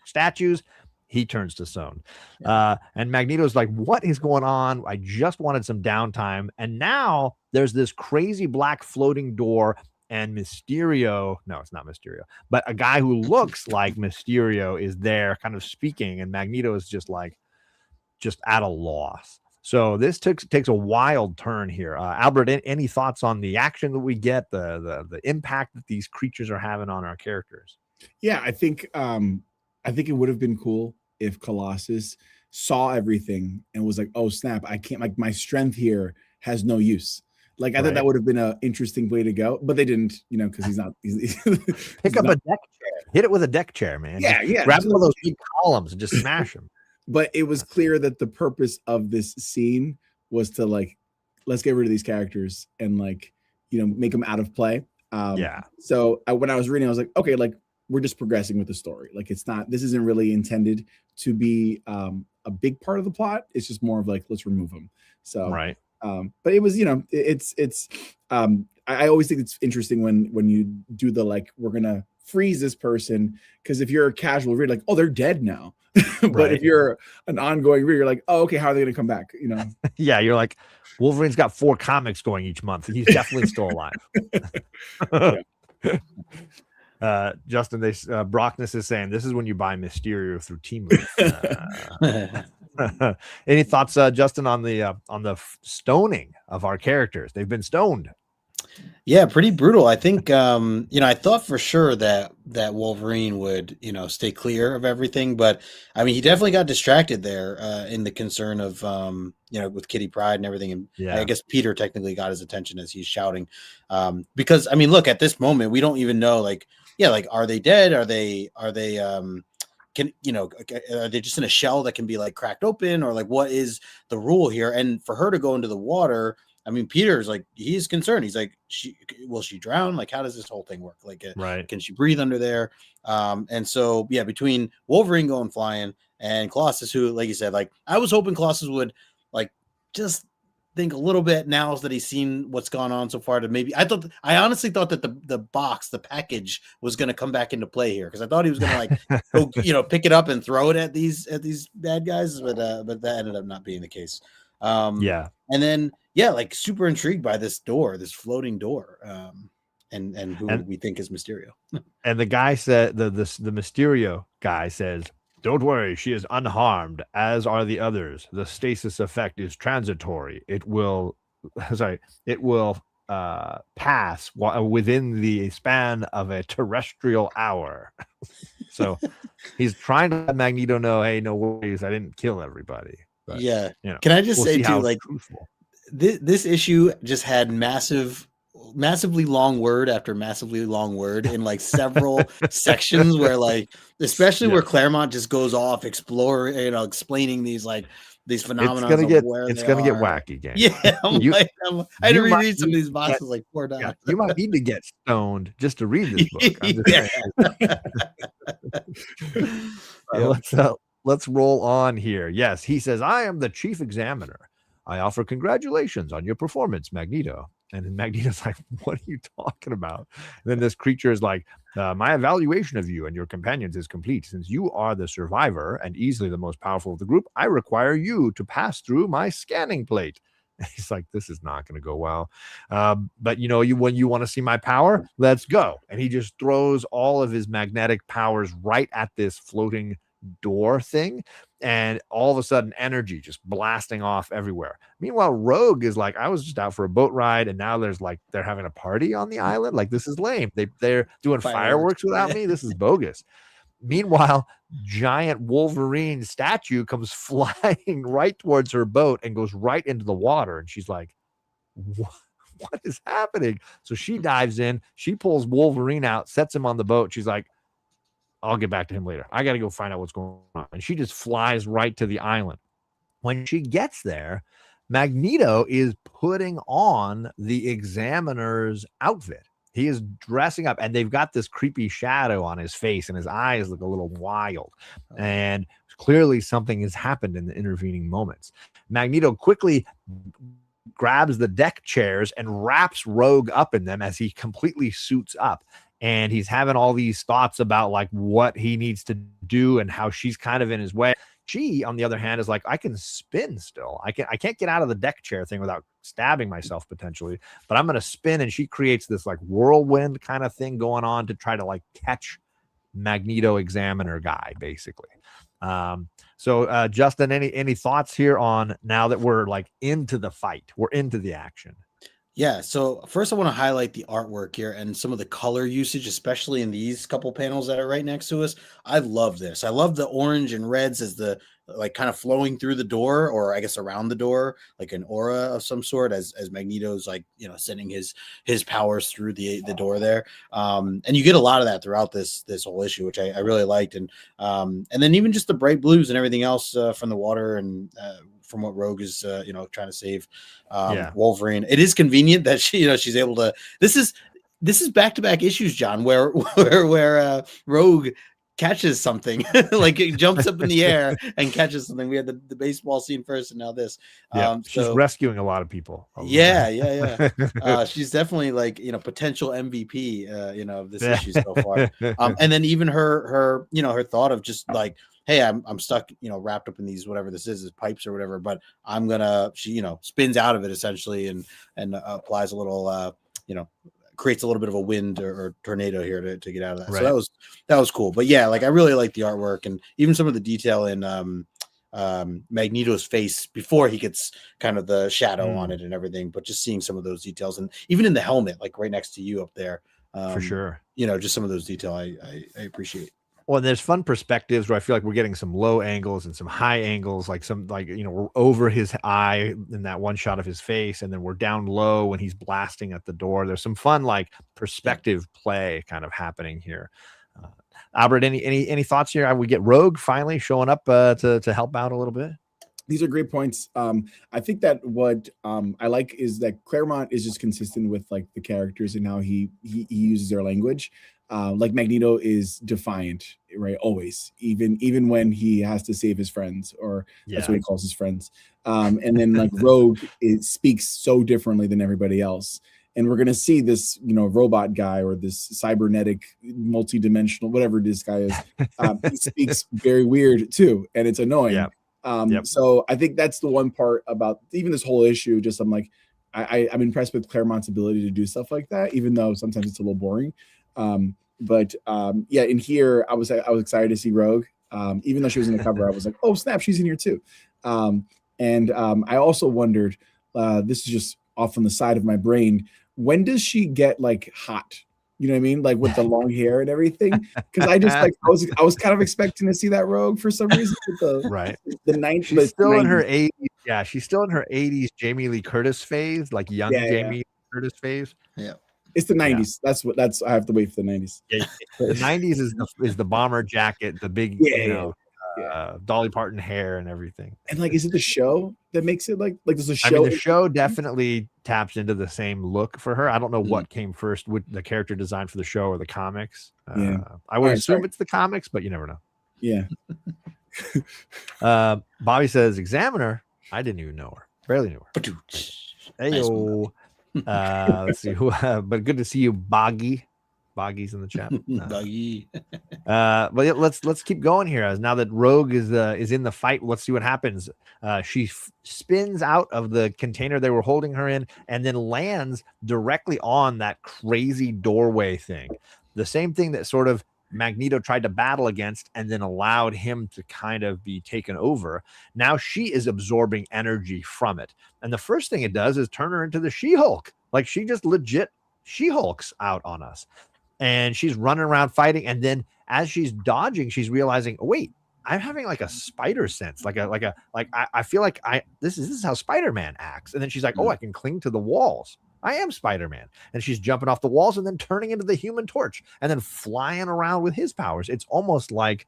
S3: statues, he turns to stone. And Magneto's like, what is going on? I just wanted some downtime. And now there's this crazy black floating door, and Mysterio, no, it's not Mysterio, but a guy who looks like Mysterio is there kind of speaking, and Magneto is just at a loss. So this takes a wild turn here. Albert, any thoughts on the action that we get, the impact that these creatures are having on our characters?
S5: Yeah, I think it would have been cool if Colossus saw everything and was like, oh snap, I can't, like my strength here has no use. Like I thought that would have been an interesting way to go, but they didn't, because he's
S3: pick up a deck chair, hit it with a deck chair, man.
S5: Yeah.
S3: Grab one of those big columns and just smash them.
S5: But it was clear that the purpose of this scene was to like, let's get rid of these characters and like, make them out of play. So when I was reading, I was like, okay, like we're just progressing with the story. Like this isn't really intended to be a big part of the plot. It's just more of like, let's remove them. So,
S3: right.
S5: But it was, I always think it's interesting when you do the, like, we're going to freeze this person. Cause if you're a casual reader, like, oh, they're dead now. But if you're an ongoing reader, you're like, oh, okay, how are they going to come back?
S3: Yeah. You're like, Wolverine's got 4 comics going each month. He's definitely still alive. Justin, Brockness is saying this is when you buy Mysterio through Team Leaf. Any thoughts, Justin, on the stoning of our characters? They've been stoned.
S4: Yeah, pretty brutal. I think I thought for sure that Wolverine would, stay clear of everything, but I mean, he definitely got distracted there in the concern of with Kitty Pryde and everything. And I guess Peter technically got his attention as he's shouting. Because I mean, look, at this moment, we don't even know are they dead? Are they are they just in a shell that can be like cracked open, or like what is the rule here? And for her to go into the water, I mean, Peter's like, he's concerned. He's like, will she drown? Like, how does this whole thing work? Like, can she breathe under there? And so, yeah, between Wolverine going flying and Colossus, who, like you said, like, I was hoping Colossus would like just think a little bit now that he's seen what's gone on so far to maybe, I honestly thought that the package was going to come back into play here. Cause I thought he was going to like, go, pick it up and throw it at these bad guys. But that ended up not being the case. And then, like super intrigued by this door, this floating door, and who we think is Mysterio.
S3: And the guy said, the Mysterio guy says, "Don't worry, she is unharmed, as are the others. The stasis effect is transitory. It will pass within the span of a terrestrial hour." So he's trying to let Magneto know, hey, no worries, I didn't kill everybody. But,
S4: can I just say too, like,
S3: truthful.
S4: This issue just had massively long word after massively long word in like several sections where like, especially where Claremont just goes off explaining these phenomena.
S3: It's gonna get wacky, gang.
S4: Yeah, I had to reread some of these boxes like 4 times.
S3: Yeah, you might need to get stoned just to read this book. Let's roll on here. Yes, he says, "I am the chief examiner. I offer congratulations on your performance, Magneto." And then Magneto's like, "What are you talking about?" And then this creature is like, "My evaluation of you and your companions is complete. Since you are the survivor and easily the most powerful of the group, I require you to pass through my scanning plate." And he's like, "This is not going to go well. But when you want to see my power, let's go." And he just throws all of his magnetic powers right at this floating door thing, and all of a sudden energy just blasting off everywhere. Meanwhile, Rogue is like, "I was just out for a boat ride, and now they're having a party on the island. Like, this is lame. They're doing fireworks without me. This is bogus." Meanwhile, giant Wolverine statue comes flying right towards her boat and goes right into the water, and she's like, what is happening? So she dives in, she pulls Wolverine out, sets him on the boat. She's like, "I'll get back to him later. I got to go find out what's going on." And she just flies right to the island. When she gets there, Magneto is putting on the Examiner's outfit. He is dressing up, and they've got this creepy shadow on his face, and his eyes look a little wild. And clearly something has happened in the intervening moments. Magneto quickly grabs the deck chairs and wraps Rogue up in them as he completely suits up. And he's having all these thoughts about like what he needs to do and how she's kind of in his way. She, on the other hand, is like, "I can spin still. I can't get out of the deck chair thing without stabbing myself potentially, but I'm going to spin." And she creates this like whirlwind kind of thing going on to try to like catch Magneto Examiner guy, basically. So Justin, any thoughts here on now that we're like into the fight, we're into the action?
S4: Yeah, so first I want to highlight the artwork here and some of the color usage, especially in these couple panels that are right next to us. I love this. I love the orange and reds as the like kind of flowing through the door, or I guess around the door, like an aura of some sort as Magneto's like, sending his powers through the door there. And you get a lot of that throughout this whole issue, which I really liked. And then even just the bright blues and everything else from the water and from what Rogue is, trying to save Wolverine. It is convenient that she's able to. This is back-to-back issues, John, where Rogue catches something, like it jumps up in the air and catches something. We had the baseball scene first, and now this.
S3: She's rescuing a lot of people.
S4: Yeah. She's definitely like potential MVP, of this issue so far. And then even her her thought of just like, "Hey, I'm stuck, wrapped up in these whatever this is pipes or whatever, but I'm gonna." She spins out of it essentially and applies a little creates a little bit of a wind or tornado here to get out of that. Right. So that was cool. But yeah, like I really like the artwork and even some of the detail in Magneto's face before he gets kind of the shadow on it and everything, but just seeing some of those details, and even in the helmet, like right next to you up there,
S3: for sure.
S4: Just some of those detail I appreciate.
S3: Well, there's fun perspectives where I feel like we're getting some low angles and some high angles, like we're over his eye in that one shot of his face, and then we're down low when he's blasting at the door. There's some fun like perspective play kind of happening here. Albert, any thoughts here? We get Rogue finally showing up to help out a little bit.
S5: These are great points. I think that what I like is that Claremont is just consistent with like the characters and how he uses their language. Like Magneto is defiant, right? Always, even when he has to save his friends, or that's what he calls his friends. And then like Rogue speaks so differently than everybody else. And we're gonna see this, robot guy or this cybernetic, multi-dimensional, whatever this guy is. He speaks very weird too, and it's annoying. So I think that's the one part about even this whole issue. Just I'm I'm impressed with Claremont's ability to do stuff like that, even though sometimes it's a little boring. In here I was excited to see Rogue. Even though she was in the cover, I was like, oh snap, she's in here too. I also wondered, this is just off on the side of my brain, when does she get like hot? You know what I mean? Like with the long hair and everything. Because I just I was kind of expecting to see that Rogue for some reason. The 90s.
S3: She's still in her 80s. Yeah, she's still in her 80s Jamie Lee Curtis phase, like young Jamie Lee Curtis phase.
S5: Yeah. It's the 90s. That's I have to wait for the 90s.
S3: Yeah, the 90s is the bomber jacket, the big Dolly Parton hair and everything.
S5: And like, is it the show that makes it like there's a show?
S3: I mean, the show definitely taps into the same look for her. I don't know what came first, with the character design for the show or the comics. I would assume it's the comics, but you never know.
S5: Yeah.
S3: Bobby says, Examiner. I didn't even know her. Barely knew her. Hey-o. Let's see who, but good to see you, Boggy. Boggy's in the chat.
S4: Boggy.
S3: But let's keep going here. As now that Rogue is in the fight, let's see what happens. She spins out of the container they were holding her in, and then lands directly on that crazy doorway thing. The same thing that sort of Magneto tried to battle against and then allowed him to kind of be taken over. Now she is absorbing energy from it. And the first thing it does is turn her into the She-Hulk. Like she just legit She-Hulks out on us. And she's running around fighting. And then as she's dodging, she's realizing, oh, wait, I'm having like a spider sense. I feel like this is how Spider-Man acts. And then she's like, oh, I can cling to the walls. I am Spider-Man. And she's jumping off the walls and then turning into the Human Torch and then flying around with his powers. It's almost like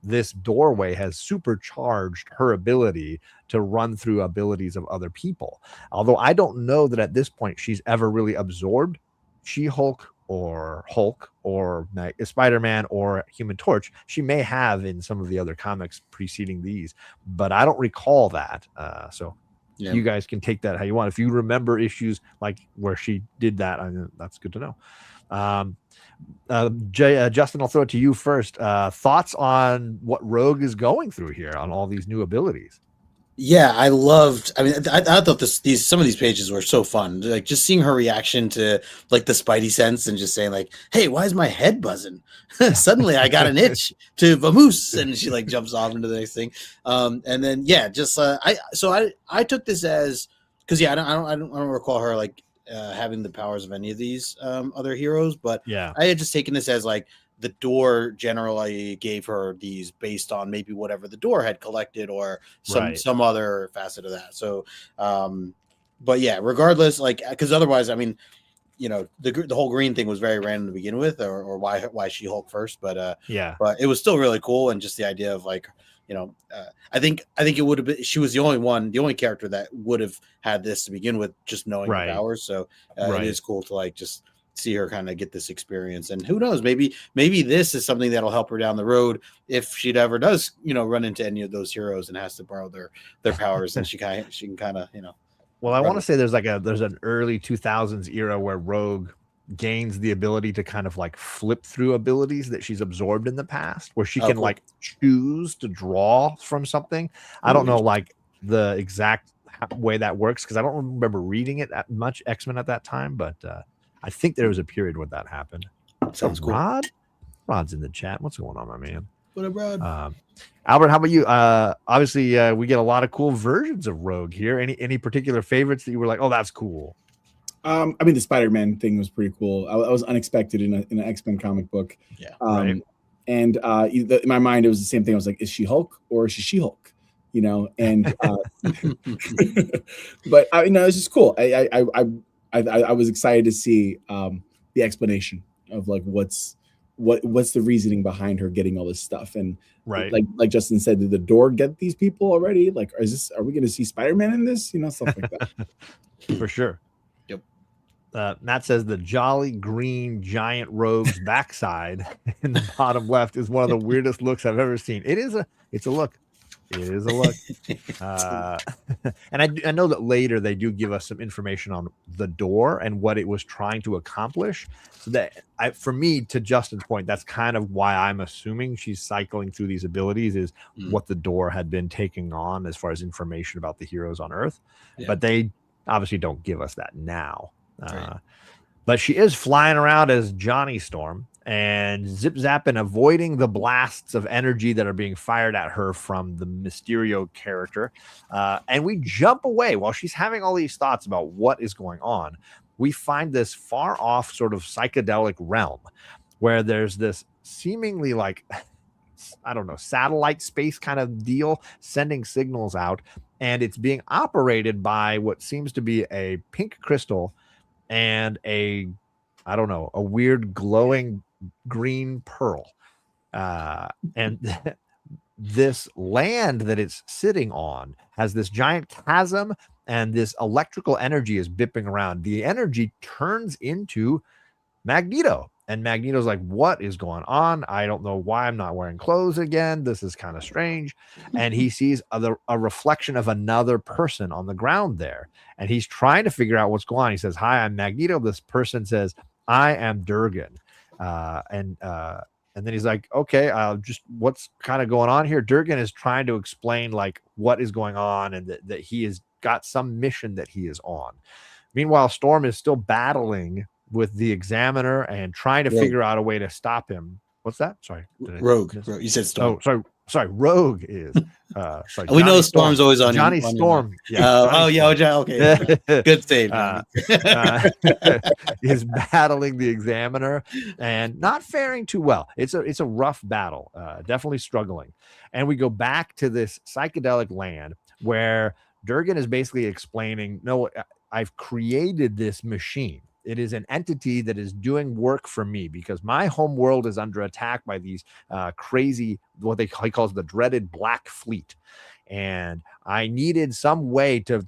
S3: this doorway has supercharged her ability to run through abilities of other people. Although I don't know that at this point she's ever really absorbed She-Hulk or Hulk or Spider-Man or Human Torch. She may have in some of the other comics preceding these, but I don't recall that. You guys can take that how you want. If you remember issues like where she did that, that's good to know. Justin, I'll throw it to you first. Thoughts on what Rogue is going through here on all these new abilities?
S4: Yeah, I thought some of these pages were so fun. Like just seeing her reaction to like the Spidey sense and just saying like, "Hey, why is my head buzzing? Suddenly I got an itch to vamoose," and she like jumps off into the next thing. And then I took this as because I don't recall her like having the powers of any of these other heroes, but I had just taken this as like the door generally gave her these based on maybe whatever the door had collected or some other facet of that. So, but yeah, regardless, like, cause otherwise, I mean, the whole green thing was very random to begin with or why She-Hulk first, but it was still really cool. And just the idea of like, I think it would have been, she was the only character that would have had this to begin with, just knowing the powers. So it is cool to like, just see her kind of get this experience, and who knows, maybe this is something that'll help her down the road if she ever does run into any of those heroes and has to borrow their powers, and she can kind of
S3: well, I want to say there's an early 2000s era where Rogue gains the ability to kind of like flip through abilities that she's absorbed in the past, where she can like choose to draw from something. I don't know like the exact way that works because I don't remember reading it that much X-Men at that time, but I think there was a period where that happened.
S4: Sounds cool.
S3: Rod's in the chat. What's going on, my man?
S4: What abroad?
S3: Albert, how about you? Obviously, we get a lot of cool versions of Rogue here. Any particular favorites that you were like, oh, that's cool?
S5: I mean, the Spider-Man thing was pretty cool. I was unexpected in an X-Men comic book.
S4: Yeah.
S5: Right. And in my mind, it was the same thing. I was like, is she Hulk or is she She-Hulk? You know, and but it's just cool. I was excited to see the explanation of like what's the reasoning behind her getting all this stuff. And like Justin said, did the door get these people already? Like, are we going to see Spider-Man in this? You know, stuff like that.
S3: For sure.
S4: Yep.
S3: Matt says the jolly green giant rogue's backside in the bottom left is one of the weirdest looks I've ever seen. It's a look. It is a look. And I know that later they do give us some information on the door and what it was trying to accomplish. So that for me, to Justin's point, that's kind of why I'm assuming she's cycling through these abilities is what the door had been taking on as far as information about the heroes on Earth. Yeah. But they obviously don't give us that now. Right. But she is flying around as Johnny Storm and zip-zapping, avoiding the blasts of energy that are being fired at her from the Mysterio character. And we jump away while she's having all these thoughts about what is going on. We find this far-off sort of psychedelic realm where there's this seemingly like, I don't know, satellite space kind of deal sending signals out. And it's being operated by what seems to be a pink crystal and a weird glowing green pearl. And this land that it's sitting on has this giant chasm and this electrical energy is bipping around. The energy turns into Magneto. And Magneto's like, what is going on? I don't know why I'm not wearing clothes again. This is kind of strange. And he sees a reflection of another person on the ground there. And he's trying to figure out what's going on. He says, hi, I'm Magneto. This person says, I am Durgan. And then he's like, okay, just what's kind of going on here? Durgan is trying to explain like what is going on and that he has got some mission that he is on. Meanwhile, Storm is still battling with the Examiner and trying to figure out a way to stop him. What's that? Sorry.
S4: Rogue. You said Storm.
S3: Oh, sorry. Rogue is. Sorry.
S4: We know Storm's always on
S3: Johnny
S4: him.
S3: Storm.
S4: Okay. Good save.
S3: Is battling the Examiner and not faring too well. It's a rough battle. Definitely struggling. And we go back to this psychedelic land where Durgan is basically explaining, no, I've created this machine. It is an entity that is doing work for me because my home world is under attack by these crazy, what he calls the dreaded Black Fleet. And I needed some way to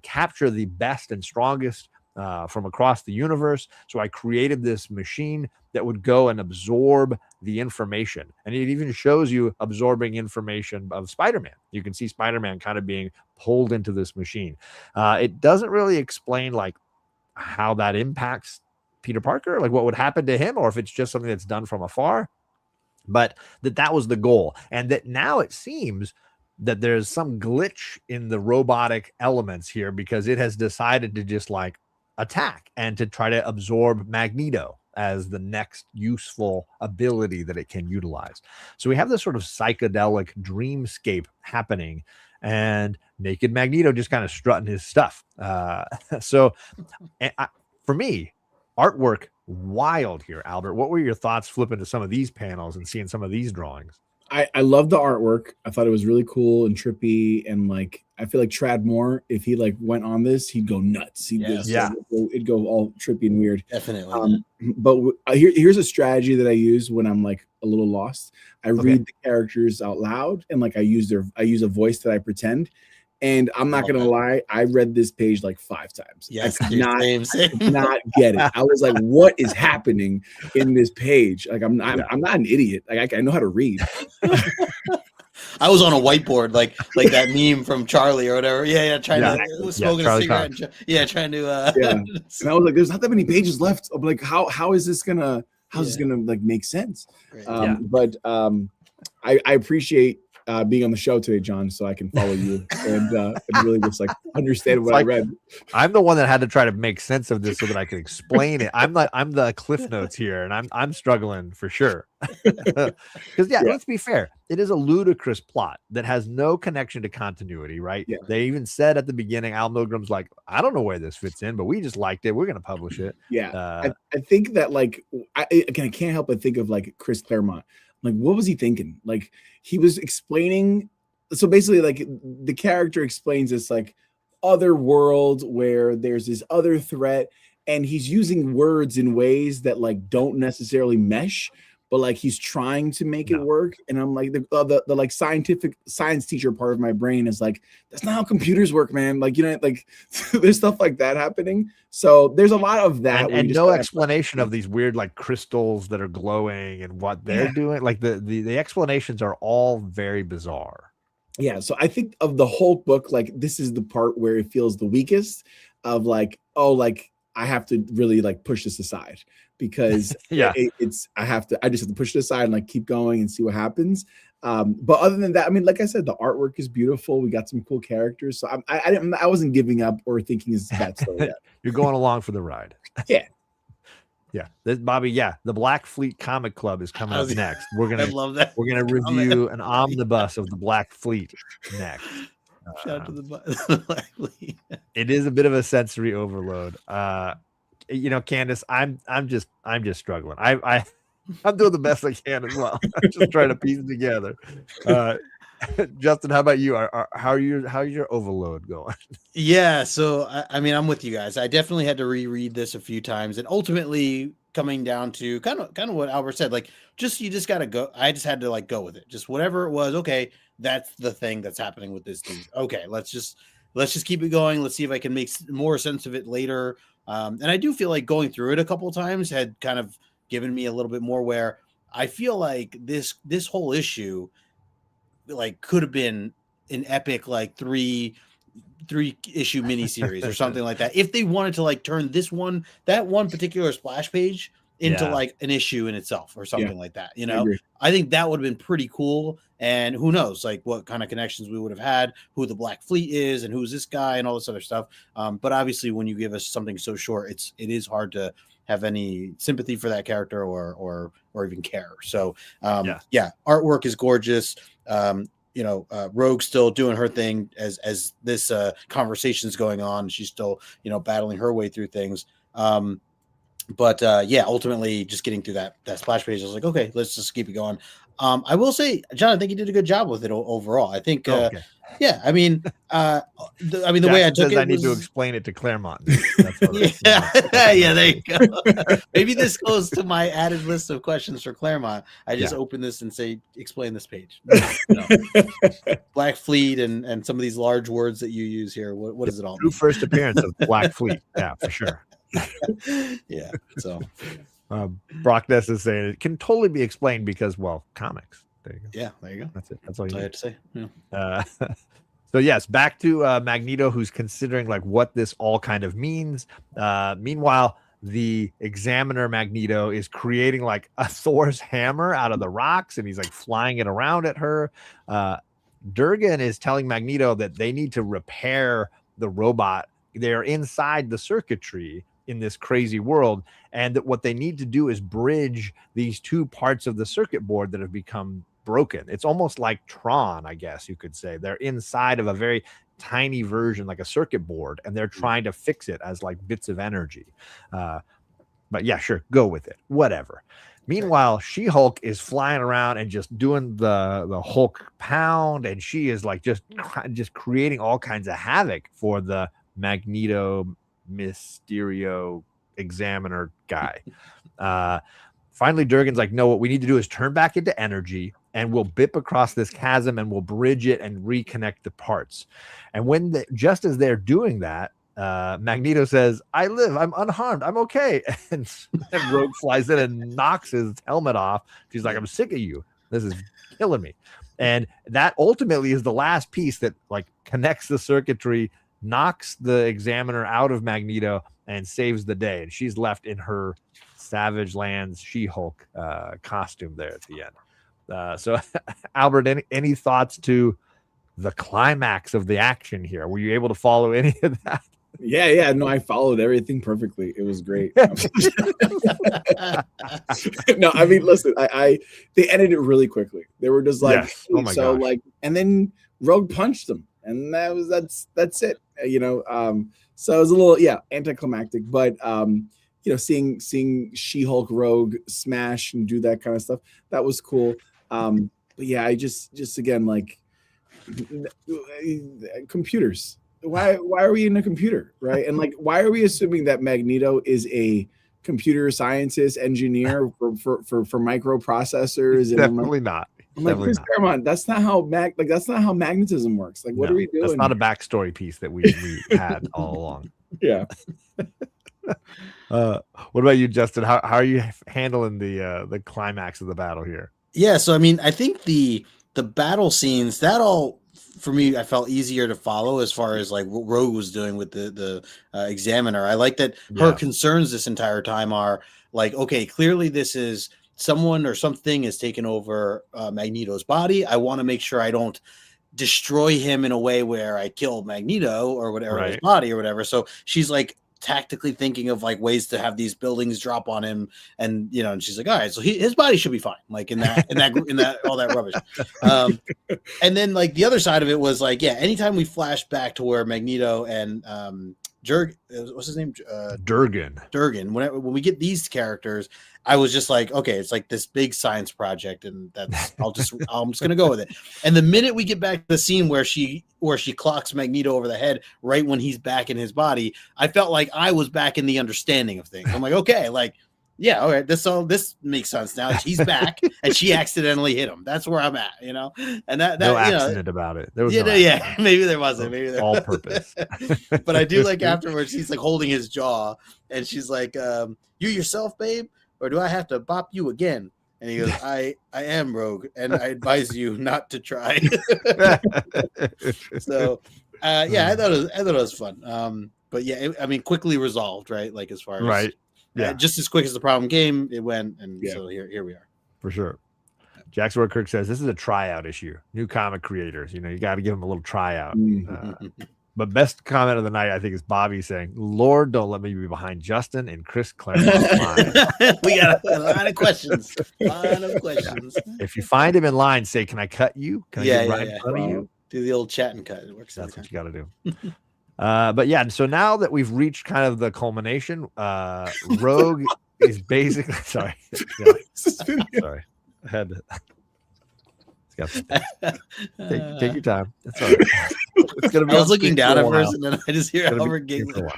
S3: capture the best and strongest from across the universe. So I created this machine that would go and absorb the information. And it even shows you absorbing information of Spider-Man. You can see Spider-Man kind of being pulled into this machine. It doesn't really explain like how that impacts Peter Parker, like what would happen to him, or if it's just something that's done from afar, but that was the goal. And that now it seems that there's some glitch in the robotic elements here because it has decided to just like attack and to try to absorb Magneto as the next useful ability that it can utilize. So we have this sort of psychedelic dreamscape happening, and naked Magneto just kind of strutting his stuff. For me, artwork wild here, Albert. What were your thoughts flipping to some of these panels and seeing some of these drawings?
S5: I love the artwork. I thought it was really cool and trippy, and like I feel like Trad Moore, if he like went on this, he'd go nuts. It'd go all trippy and weird.
S4: Definitely.
S5: But here's a strategy that I use when I'm like a little lost. I read the characters out loud, and like I use a voice that I pretend. And I'm not gonna lie, I read this page like 5 times.
S4: Yes,
S5: I could not get it. I was like, "What is happening in this page?" Like, I'm not an idiot. Like, I know how to read.
S4: I was on a whiteboard, like that meme from Charlie or whatever. Trying to smoking a cigarette. Trying to.
S5: And I was like, "There's not that many pages left." I'm like, "How is this gonna like make sense?" But I appreciate being on the show today, John, so I can follow you and really just like understand what I read.
S3: I'm the one that had to try to make sense of this so that I could explain it. I'm the Cliff Notes here, and I'm struggling for sure. Because let's be fair, it is a ludicrous plot that has no connection to continuity, right?
S5: Yeah.
S3: They even said at the beginning, Al Milgram's like, I don't know where this fits in, but we just liked it. We're going to publish it.
S5: Yeah, I think that like I can't help but think of like Chris Claremont. Like, what was he thinking? Like, he was explaining. So basically, like the character explains this like other world where there's this other threat, and he's using words in ways that like don't necessarily mesh, but like he's trying to make it work. And I'm like the like science teacher part of my brain is like, that's not how computers work, man. Like, you know, like there's stuff like that happening. So there's a lot of that,
S3: and no explanation of these weird like crystals that are glowing and what they're doing. Like the explanations are all very bizarre.
S5: Yeah, so I think of the whole book, like this is the part where it feels the weakest of like, oh, like I have to really like push this aside because I just have to push it aside and like keep going and see what happens. But other than that, I mean, like I said, the artwork is beautiful. We got some cool characters. So I wasn't giving up or thinking this is a bad story yet.
S3: You're going along for the ride.
S5: Yeah.
S3: Yeah, Bobby. Yeah, the Black Fleet Comic Club is coming up next. We're gonna
S4: love that.
S3: We're gonna review an omnibus of the Black Fleet next.
S4: Shout out to the Black Fleet.
S3: It is a bit of a sensory overload. You know, Candace, I'm just struggling. I'm doing the best I can as well. I'm just trying to piece it together. Justin, how about you? How's your overload going?
S4: Yeah, so I mean, I'm with you guys. I definitely had to reread this a few times, and ultimately coming down to kind of what Albert said, like you just gotta go. I just had to like go with it, just whatever it was. Okay, that's the thing that's happening with this thing. Okay, let's just keep it going. Let's see if I can make more sense of it later. And I do feel like going through it a couple of times had kind of given me a little bit more where I feel like this whole issue like could have been an epic like three issue miniseries or something like that if they wanted to like turn that one particular splash page into like an issue in itself or something like that, you know. I think that would have been pretty cool, and who knows like what kind of connections we would have had, who the Black Fleet is and who's this guy and all this other stuff. But obviously when you give us something so short, it is hard to have any sympathy for that character or even care. So artwork is gorgeous. Rogue's still doing her thing as this conversation's going on. She's still, battling her way through things. But ultimately just getting through that splash page, I was like, okay, let's just keep it going. I will say, John, I think you did a good job with it overall. I think, the way I took it,
S3: I need to explain it to Claremont.
S4: Yeah, there you go. Maybe this goes to my added list of questions for Claremont. I just open this and say, explain this page. Black Fleet and some of these large words that you use here. What is it all?
S3: True first appearance of Black Fleet. Yeah, for sure.
S4: Yeah. So
S3: Brock Ness is saying it can totally be explained because, well, comics. There you go.
S4: Yeah, there you go.
S3: That's it. That's all you
S4: I had to say. Yeah.
S3: So yes, back to Magneto, who's considering like what this all kind of means. Meanwhile, the Examiner Magneto is creating like a Thor's hammer out of the rocks, and he's like flying it around at her. Durgan is telling Magneto that they need to repair the robot. They're inside the circuitry in this crazy world, and that what they need to do is bridge these two parts of the circuit board that have become broken. It's almost like Tron, I guess you could say. They're inside of a very tiny version, like a circuit board, and they're trying to fix it as like bits of energy. But yeah, sure, go with it, whatever. Meanwhile, She-Hulk is flying around and just doing the Hulk pound, and she is like just creating all kinds of havoc for the Magneto Mysterio Examiner guy. Finally, Durgan's like, no, what we need to do is turn back into energy, and we'll bip across this chasm and we'll bridge it and reconnect the parts. And just as they're doing that, Magneto says, I live, I'm unharmed, I'm okay. And Rogue flies in and knocks his helmet off. She's like, I'm sick of you. This is killing me. And that ultimately is the last piece that like connects the circuitry, knocks the Examiner out of Magneto, and saves the day. And she's left in her Savage Lands She-Hulk costume there at the end. So Albert, any thoughts to the climax of the action here? Were you able to follow any of that?
S5: Yeah. No, I followed everything perfectly. It was great. No, I mean, listen, they ended it really quickly. They were just like,
S3: yes. Oh my
S5: so
S3: gosh.
S5: like, and then Rogue punched them, and that's it. So it was a little anticlimactic, but seeing She-Hulk Rogue smash and do that kind of stuff, that was cool. But yeah, I just again, like, computers. Why are we in a computer, right? And like, why are we assuming that Magneto is a computer scientist engineer for microprocessors? And
S3: Definitely not.
S5: I'm like, Chris Claremont, that's not how magnetism works. Like, what are we doing?
S3: That's not a backstory piece that we had all along.
S5: Yeah.
S3: What about you, Justin? How are you handling the climax of the battle here?
S4: Yeah, so I mean, I think the battle scenes, that all for me, I felt easier to follow as far as like what Rogue was doing with the Examiner. I like that her concerns this entire time are like, okay, clearly this is someone or something has taken over Magneto's body. I want to make sure I don't destroy him in a way where I kill Magneto or whatever, his body or whatever. So she's like tactically thinking of like ways to have these buildings drop on him, and and she's like, all right, so his body should be fine, like in that all that rubbish. And then like the other side of it was like, anytime we flash back to where Magneto and what's his name, Durgan, when we get these characters, I was just like, okay, it's like this big science project, and that's I'm just gonna go with it. And the minute we get back to the scene where she clocks Magneto over the head right when he's back in his body, I felt like I was back in the understanding of things. I'm like, okay, like, yeah, all right, this makes sense now. He's back, and she accidentally hit him. That's where I'm at, And that
S3: no accident about it. There was
S4: maybe there wasn't. Maybe there
S3: all purpose.
S4: But I do like afterwards, she's like holding his jaw, and she's like, "You yourself, babe, or do I have to bop you again?" And he goes, I am Rogue, and I advise you not to try. So, I thought it was fun. But yeah, I mean, quickly resolved, right? Like as far as just as quick as the problem came, it went, and so here we are.
S3: For sure. Jackson Ward Kirk says this is a tryout issue. New comic creators, you got to give them a little tryout. But best comment of the night, I think, is Bobby saying, "Lord, don't let me be behind Justin and Chris Claremont's line."
S4: We got a line of questions.
S3: If you find him in line, say, "Can I cut you? Can I get right in front of you?"
S4: Do the old chat and cut. It works.
S3: That's what you got to do. But yeah, so now that we've reached kind of the culmination, Rogue is basically sorry. Sorry, I had to. Take your time. That's all right. It's gonna be
S4: I was looking down at first, and then I just hear Albert giggling.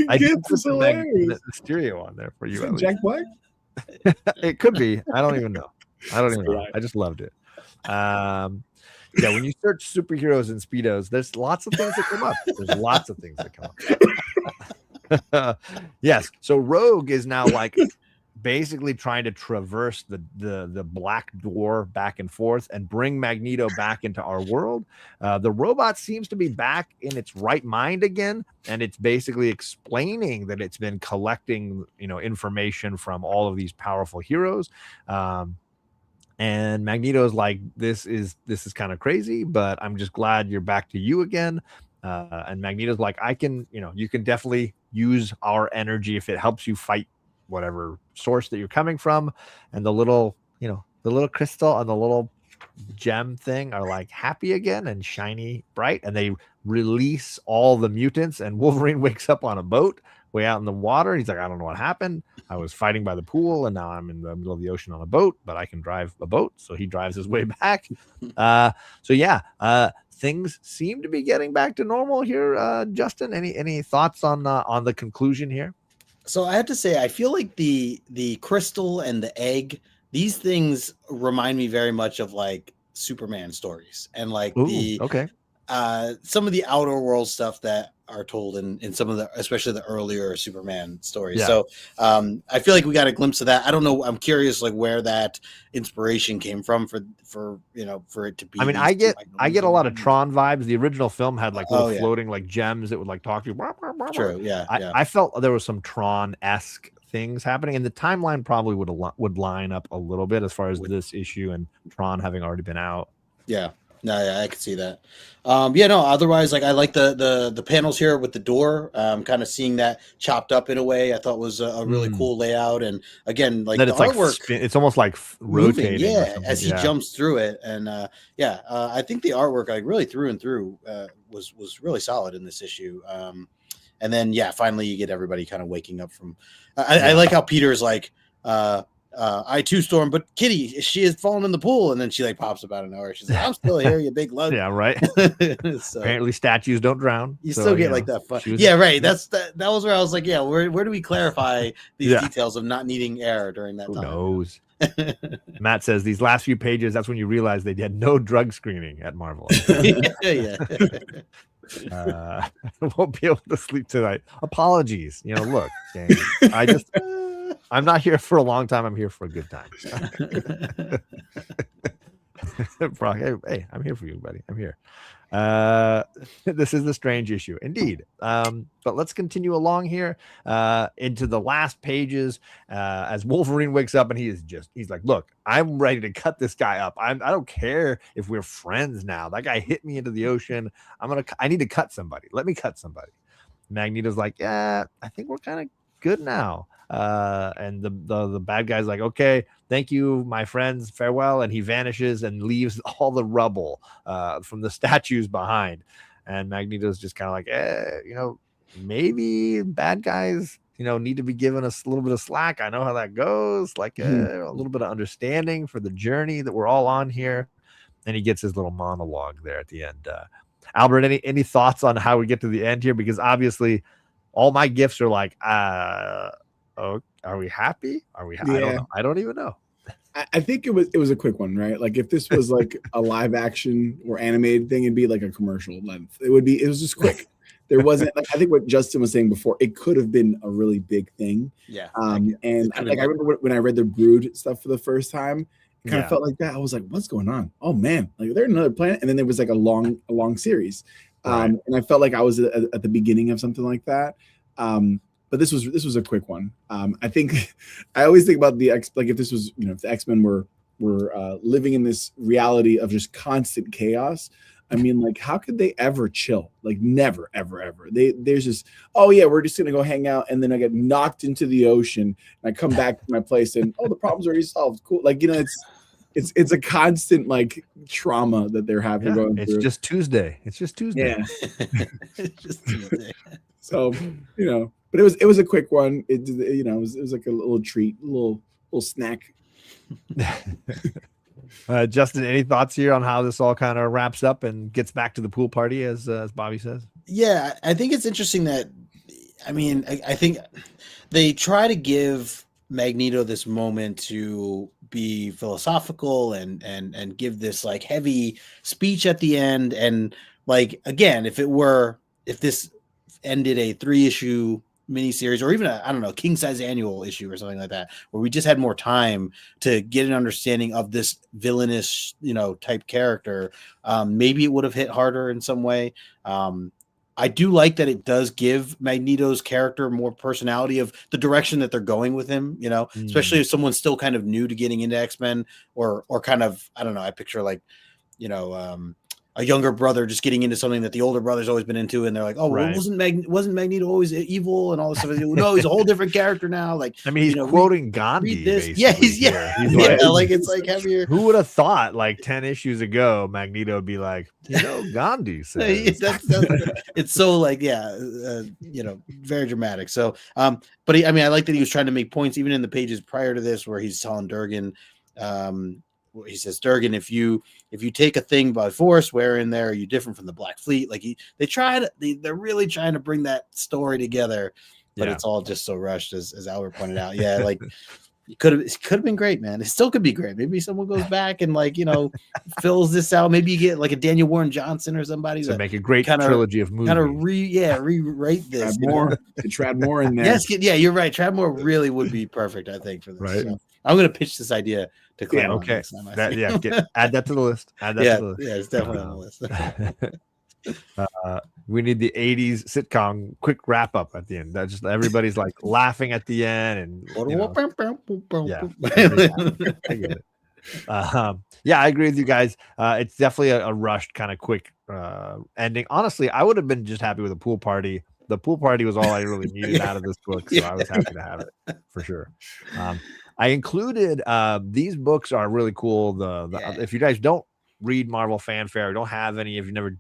S3: I did put the stereo on there for you.
S5: Jack Black?
S3: It could be. I don't even know. I just loved it. When you search superheroes and speedos, there's lots of things that come up. Yes. So Rogue is now like basically trying to traverse the black door back and forth and bring Magneto back into our world. The robot seems to be back in its right mind again, and it's basically explaining that it's been collecting information from all of these powerful heroes. And Magneto's like, this is kind of crazy, but I'm just glad you're back to you again. And Magneto's like, you can definitely use our energy if it helps you fight whatever source that you're coming from. And the little crystal and the little gem thing are like happy again and shiny bright, and they release all the mutants, and Wolverine wakes up on a boat way out in the water. He's like, I don't know what happened. I was fighting by the pool, and now I'm in the middle of the ocean on a boat, but I can drive a boat. So he drives his way back. Things seem to be getting back to normal here. Justin, any thoughts on the conclusion here?
S4: So I have to say, I feel like the crystal and the egg, these things remind me very much of like Superman stories, and like some of the outer world stuff that are told in some of the, especially the earlier Superman stories. Yeah. So I feel like we got a glimpse of that. I don't know. I'm curious like where that inspiration came from for it to be.
S3: I mean, I get a lot of Tron vibes. The original film had like floating like gems that would like talk to you.
S4: True. Yeah.
S3: I felt there was some Tron-esque things happening, and the timeline probably would line up a little bit as far as this issue and Tron having already been out.
S4: Yeah. No, yeah, I could see that. Otherwise, like I like the panels here with the door. Kind of seeing that chopped up in a way I thought was a really cool layout. And again, like
S3: that
S4: the
S3: it's
S4: artwork,
S3: it's almost like rotating.
S4: Yeah, as he jumps through it. And I think the artwork, like really through and through, was really solid in this issue. And then finally you get everybody kind of waking up from. I like how Peter's like. I too Storm, but Kitty, she has fallen in the pool, and then she like pops up out of nowhere. She's like, "I'm still here, you big lug."
S3: Yeah, right. So, apparently, statues don't drown.
S4: You still get like that fun. Yeah, right. That was where I was like, yeah, where do we clarify these details of not needing air during that time?
S3: Who knows? Matt says these last few pages. That's when you realize they had no drug screening at Marvel.
S4: Yeah.
S3: I won't be able to sleep tonight. Apologies. Look, gang, I'm not here for a long time. I'm here for a good time. Brock, hey, I'm here for you, buddy. I'm here. This is the strange issue indeed. But let's continue along here into the last pages as Wolverine wakes up and he's like, look, I'm ready to cut this guy up. I don't care if we're friends now. That guy hit me into the ocean. I need to cut somebody. Let me cut somebody. Magneto's like, yeah, I think we're kind of good now. And the bad guy's like, okay, thank you, my friends, farewell. And he vanishes and leaves all the rubble from the statues behind. And Magneto's just kind of like, maybe bad guys, need to be given us a little bit of slack. I know how that goes. Like a little bit of understanding for the journey that we're all on here. And he gets his little monologue there at the end. Albert, any thoughts on how we get to the end here? Because obviously all my gifts are like, oh, are we happy? Are we? Yeah. I don't know. I don't even know.
S5: I think it was a quick one, right? Like if this was like a live action or animated thing, it'd be like a commercial length. It was just quick. There wasn't. Like, I think what Justin was saying before, it could have been a really big thing.
S4: Yeah.
S5: And I remember when I read the Brood stuff for the first time, it kind of felt like that. I was like, what's going on? Oh man, like they're in another planet. And then there was like a long series. Right. And I felt like I was at the beginning of something like that. But this was a quick one. I think I always think about if this was, if the X-Men were living in this reality of just constant chaos. I mean, like, how could they ever chill? Like, never, ever, ever. There's just, oh yeah, we're just gonna go hang out, and then I get knocked into the ocean, and I come back to my place, and the problem's already solved. Cool, like it's a constant like trauma that they're having going through.
S3: It's just Tuesday. Yeah,
S4: it's just Tuesday.
S5: So but it was a quick one. It was like a little treat, a little snack.
S3: Justin, any thoughts here on how this all kind of wraps up and gets back to the pool party, as Bobby says?
S4: Yeah, I think it's interesting that, I think they try to give Magneto this moment to be philosophical and give this like heavy speech at the end. And like, again, if this ended a 3-issue miniseries or even a king size annual issue or something like that, where we just had more time to get an understanding of this villainous, type character, maybe it would have hit harder in some way. I do like that it does give Magneto's character more personality of the direction that they're going with him, especially if someone's still kind of new to getting into X-Men or kind of, I don't know, I picture like, a younger brother just getting into something that the older brother's always been into, and they're like, "Oh, well, wasn't Magneto always evil and all this stuff?" No, he's a whole different character now. Like,
S3: he's quoting Gandhi.
S4: Yeah, he's like it's like heavier.
S3: Who would have thought like 10 issues ago Magneto would be like, Gandhi says.
S4: It's so like very dramatic. So, but I like that he was trying to make points even in the pages prior to this, where he's telling Durgan. He says, Durgan, if you take a thing by force, where in there are you different from the Black Fleet? Like they're really trying to bring that story together, but it's all just so rushed, as Albert pointed out. Yeah, like it could have been great, man. It still could be great. Maybe someone goes back and fills this out. Maybe you get like a Daniel Warren Johnson or somebody to
S3: make a great trilogy of movies.
S4: Kind of rewrite this.
S5: Trad more in there.
S4: Yes, you're right. Trad Moore really would be perfect, I think, for this.
S3: Right.
S4: So I'm going to pitch this idea to Claremont.
S3: Okay. Add that to the list.
S4: Yeah, it's definitely on the list.
S3: We need the 80s sitcom quick wrap up at the end. That's just everybody's like laughing at the end, and yeah, I get it. I agree with you guys. It's definitely a rushed kind of quick ending. Honestly, I would have been just happy with a pool party. The pool party was all I really needed out of this book, so I was happy to have it for sure. I included these books are really cool. If you guys don't read Marvel Fanfare, don't have any, if you never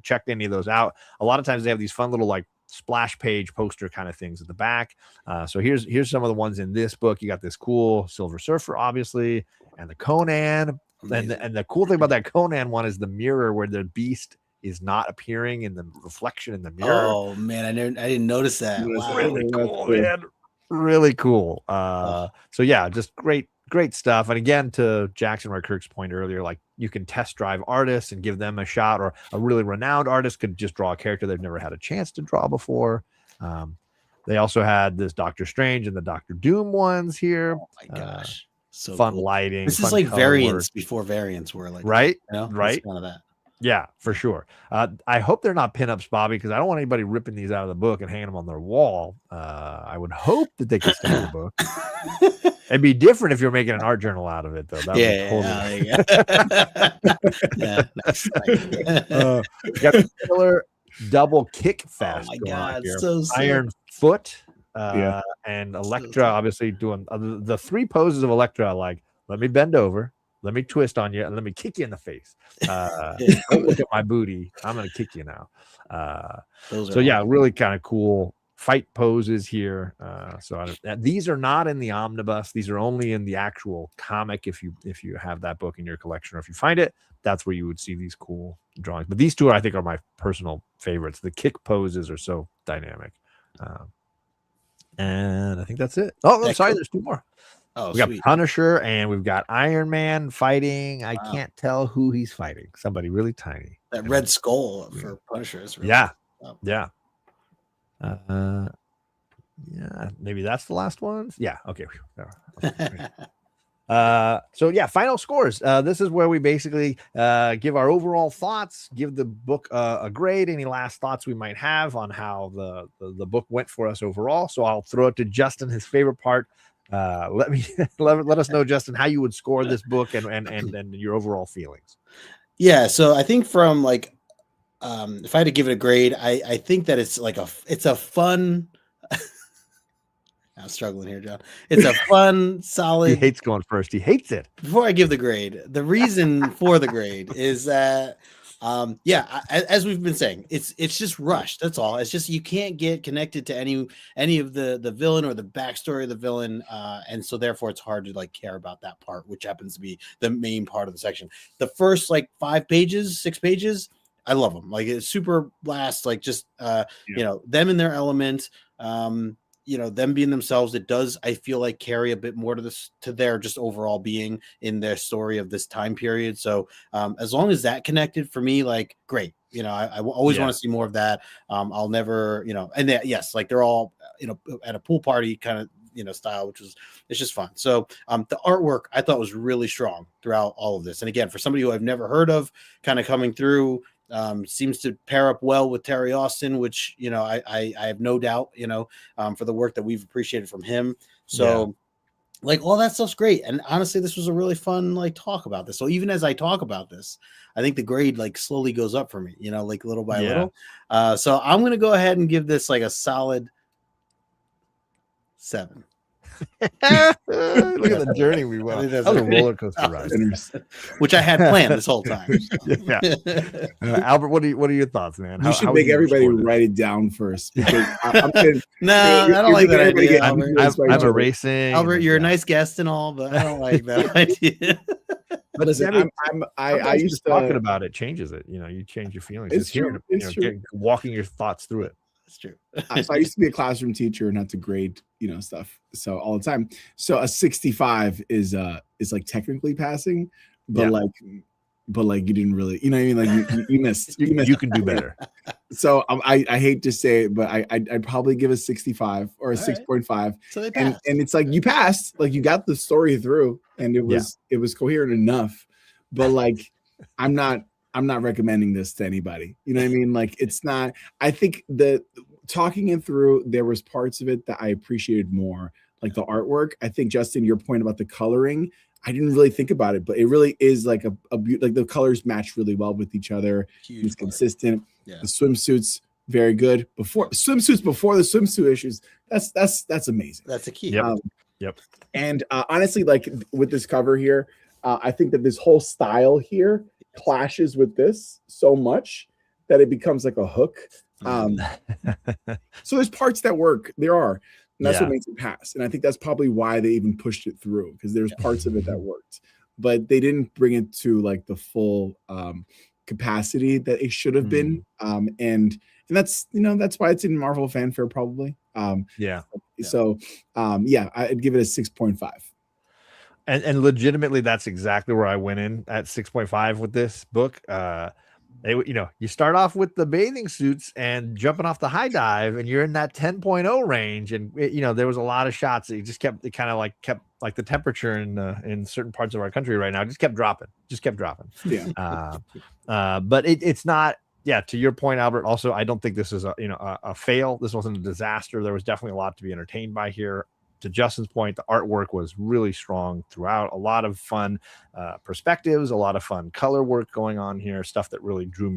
S3: checked any of those out, a lot of times they have these fun little like splash page poster kind of things at the back. So here's some of the ones in this book. You got this cool Silver Surfer, obviously, and the Conan. And the cool thing about that Conan one is the mirror where the Beast is not appearing in the reflection in the mirror.
S4: Oh man, I didn't notice that. Wow.
S3: Really cool, man. Really cool. So yeah, just great stuff. And again, to Jackson Kirk's point earlier, like you can test drive artists and give them a shot, or a really renowned artist could just draw a character they've never had a chance to draw before. They also had this Doctor Strange and the Doctor Doom ones here.
S4: Oh my gosh. So
S3: fun
S4: cool.
S3: lighting.
S4: This is like variants before variants were like,
S3: right?
S4: Right. It's kind of that.
S3: Yeah, for sure. I hope they're not pinups, Bobby, because I don't want anybody ripping these out of the book and hanging them on their wall. I would hope that they could stay in the book. It'd be different if you're making an art journal out of it, though. That got the killer double kick fest.
S4: Oh my God,
S3: here.
S4: so
S3: Iron Foot and Elektra, obviously doing the three poses of Elektra. Like, let me bend over. Let me twist on you and let me kick you in the face. Don't look at my booty. I'm going to kick you now. Really kind of cool fight poses here. These are not in the omnibus. These are only in the actual comic. If you have that book in your collection, or if you find it, that's where you would see these cool drawings. But these two, I think, are my personal favorites. The kick poses are so dynamic. And I think that's it. Oh, I'm sorry. There's two more.
S4: Oh,
S3: we got Punisher and we've got Iron Man fighting. I can't tell who he's fighting. Somebody really tiny.
S4: That Red Skull for Punisher is really
S3: maybe that's the last ones. Yeah. Okay. Final scores. This is where we basically give our overall thoughts, give the book a grade, any last thoughts we might have on how the book went for us overall. So I'll throw it to Justin, his favorite part. Let us know, Justin, how you would score this book and your overall feelings.
S4: Yeah, so I think from like if I had to give it a grade, I think that it's a fun I'm struggling here, John. It's a fun, solid.
S3: He hates going first. He hates it.
S4: Before I give the grade, the reason for the grade is that as we've been saying, it's just rushed. That's all. It's just you can't get connected to any of the villain or the backstory of the villain, and so therefore it's hard to like care about that part, which happens to be the main part of the section. The first like 6 pages, I love them. Like it's super blast, like just them in their element. Them being themselves, it does, I feel like, carry a bit more to their just overall being in their story of this time period. So as long as that connected for me, like great. I always want to see more of that. I'll never, like they're all, at a pool party kind of, style, it's just fun. So the artwork I thought was really strong throughout all of this. And again, for somebody who I've never heard of kind of coming through, seems to pair up well with Terry Austin, which I have no doubt for the work that we've appreciated from him. So like all that stuff's great, and honestly this was a really fun like talk about this. So even as I talk about this, I think the grade like slowly goes up for me, like little by little. So I'm gonna go ahead and give this like a solid 7.
S3: Look at the journey we went. That was a roller coaster ride,
S4: which I had planned this whole time.
S3: Albert, what are your thoughts, man?
S5: You should make everybody write it down first. Because I
S4: don't like that idea.
S3: I'm erasing.
S4: Albert, you're a nice guest and all, but I don't like that idea.
S5: But listen, I used to
S3: talking about it changes it. You change your feelings.
S5: It's true.
S3: Walking your thoughts through it.
S4: That's true.
S5: So I used to be a classroom teacher and had to grade, stuff. So all the time. So a 65 is like technically passing, but like you didn't really, what I mean? Like you missed.
S3: You can do better.
S5: So I hate to say it, but I'd probably give a 65 or a 6.5.
S4: So they
S5: and it's like you passed, like you got the story through, and it was coherent enough. But like I'm not I'm not recommending this to anybody. You know what I mean? Like, it's not. I think that talking it through, there was parts of it that I appreciated more, like the artwork. I think, Justin, your point about the coloring, I didn't really think about it, but it really is like like the colors match really well with each other. It's consistent.
S4: Yeah.
S5: The swimsuits, very good. Before the swimsuit issues, that's amazing.
S4: That's the key.
S3: Yep.
S5: And honestly, like with this cover here, I think that this whole style here clashes with this so much that it becomes like a hook. So there's parts that work. There are. And that's what makes it pass. And I think that's probably why they even pushed it through, because there's parts of it that worked, but they didn't bring it to like the full capacity that it should have been. And that's, that's why it's in Marvel Fanfare probably. So I'd give it a 6.5.
S3: And legitimately, that's exactly where I went in at 6.5 with this book. You start off with the bathing suits and jumping off the high dive, and you're in that 10.0 range. And there was a lot of shots that you just kept the temperature in certain parts of our country right now just kept dropping. Yeah. But it's not. Yeah, to your point, Albert. Also, I don't think this is a fail. This wasn't a disaster. There was definitely a lot to be entertained by here. To Justin's point, the artwork was really strong throughout. A lot of fun perspectives, a lot of fun color work going on here, stuff that really drew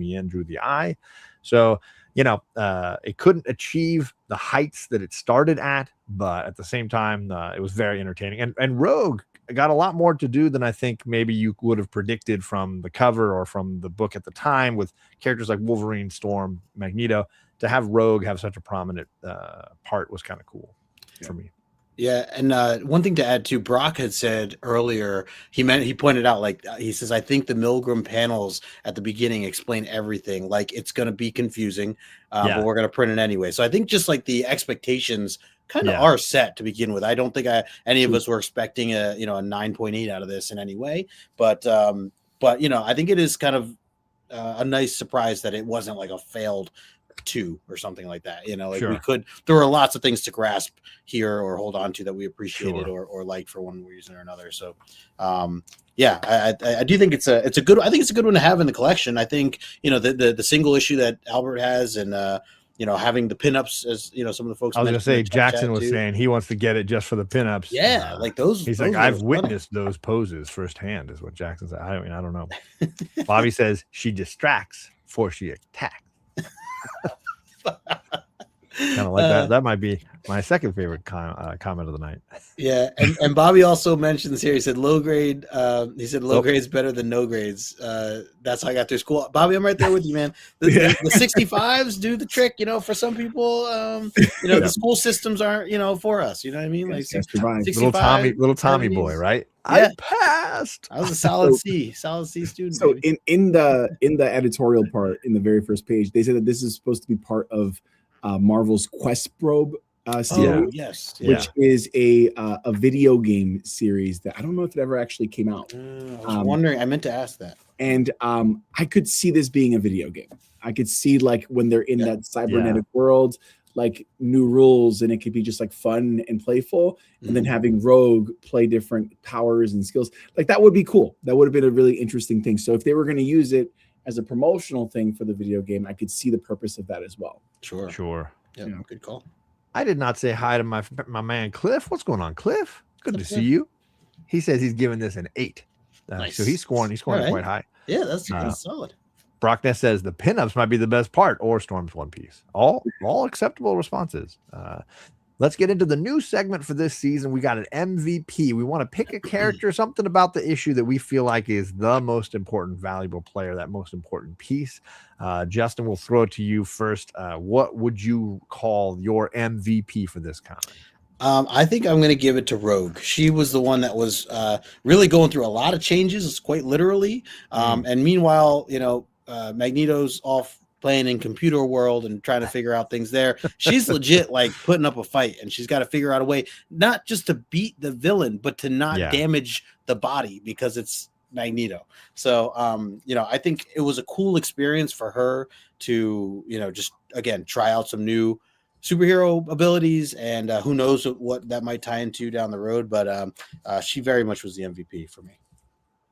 S3: the eye. So, it couldn't achieve the heights that it started at, but at the same time, it was very entertaining. And Rogue got a lot more to do than I think maybe you would have predicted from the cover or from the book at the time, with characters like Wolverine, Storm, Magneto. To have Rogue have such a prominent part was kind of cool for me.
S4: Yeah, and one thing to add to, Brock had said earlier, he pointed out, like, he says, I think the Milgram panels at the beginning explain everything. Like, it's going to be confusing, but we're going to print it anyway. So I think just like the expectations kind of are set to begin with. I don't think any of us were expecting a 9.8 out of this in any way, but I think it is kind of a nice surprise that it wasn't like a failed 2 or something like that. There were lots of things to grasp here or hold on to that we appreciated or liked for one reason or another. So I do think it's a good one to have in the collection. I think the single issue that Albert has, and having the pinups, as some of the folks.
S3: I was gonna say, Jackson was saying he wants to get it just for the pinups.
S4: Like those.
S3: He's like, I've witnessed those poses firsthand, is what Jackson said. I don't know. Bobby says she distracts before she attacks. Kind of like that. That might be my second favorite comment of the night.
S4: Yeah, and Bobby also mentions here. He said low grade. He said low grades better than no grades. That's how I got through school. Bobby, I'm right there with you, man. The 65s do the trick. For some people, the school systems aren't for us. You know what I mean? Like
S3: little Tommy boy, right?
S4: Yeah.
S3: I passed.
S4: I was a solid C student.
S5: So in the editorial part, in the very first page, they said that this is supposed to be part of Marvel's Quest Probe series, which is a video game series that I don't know if it ever actually came out.
S4: I was wondering. I meant to ask that.
S5: And I could see this being a video game. I could see, like, when they're in that cybernetic world, like, new rules, and it could be just like fun and playful, and then having Rogue play different powers and skills. Like, that would be cool. That would have been a really interesting thing. So if they were going to use it as a promotional thing for the video game, I could see the purpose of that as well.
S3: Sure.
S4: Yeah, good call.
S3: I did not say hi to my man Cliff. What's going on, Cliff? Good to see you. He says he's giving this an 8.
S4: Nice.
S3: So he's scoring quite high.
S4: Yeah, that's solid.
S3: Brockness says the pinups might be the best part, or Storm's one piece. All acceptable responses. Let's get into the new segment for this season. We got an MVP. We want to pick a character, something about the issue that we feel like is the most important, valuable player, that most important piece. Justin, we'll throw it to you first. What would you call your MVP for this comic?
S4: I think I'm going to give it to Rogue. She was the one that was really going through a lot of changes, quite literally. And meanwhile, Magneto's off playing in computer world and trying to figure out things there. She's legit like putting up a fight, and she's got to figure out a way not just to beat the villain, but to not damage the body because it's Magneto. So, I think it was a cool experience for her to, just again, try out some new superhero abilities, and who knows what that might tie into down the road. But she very much was the MVP for me.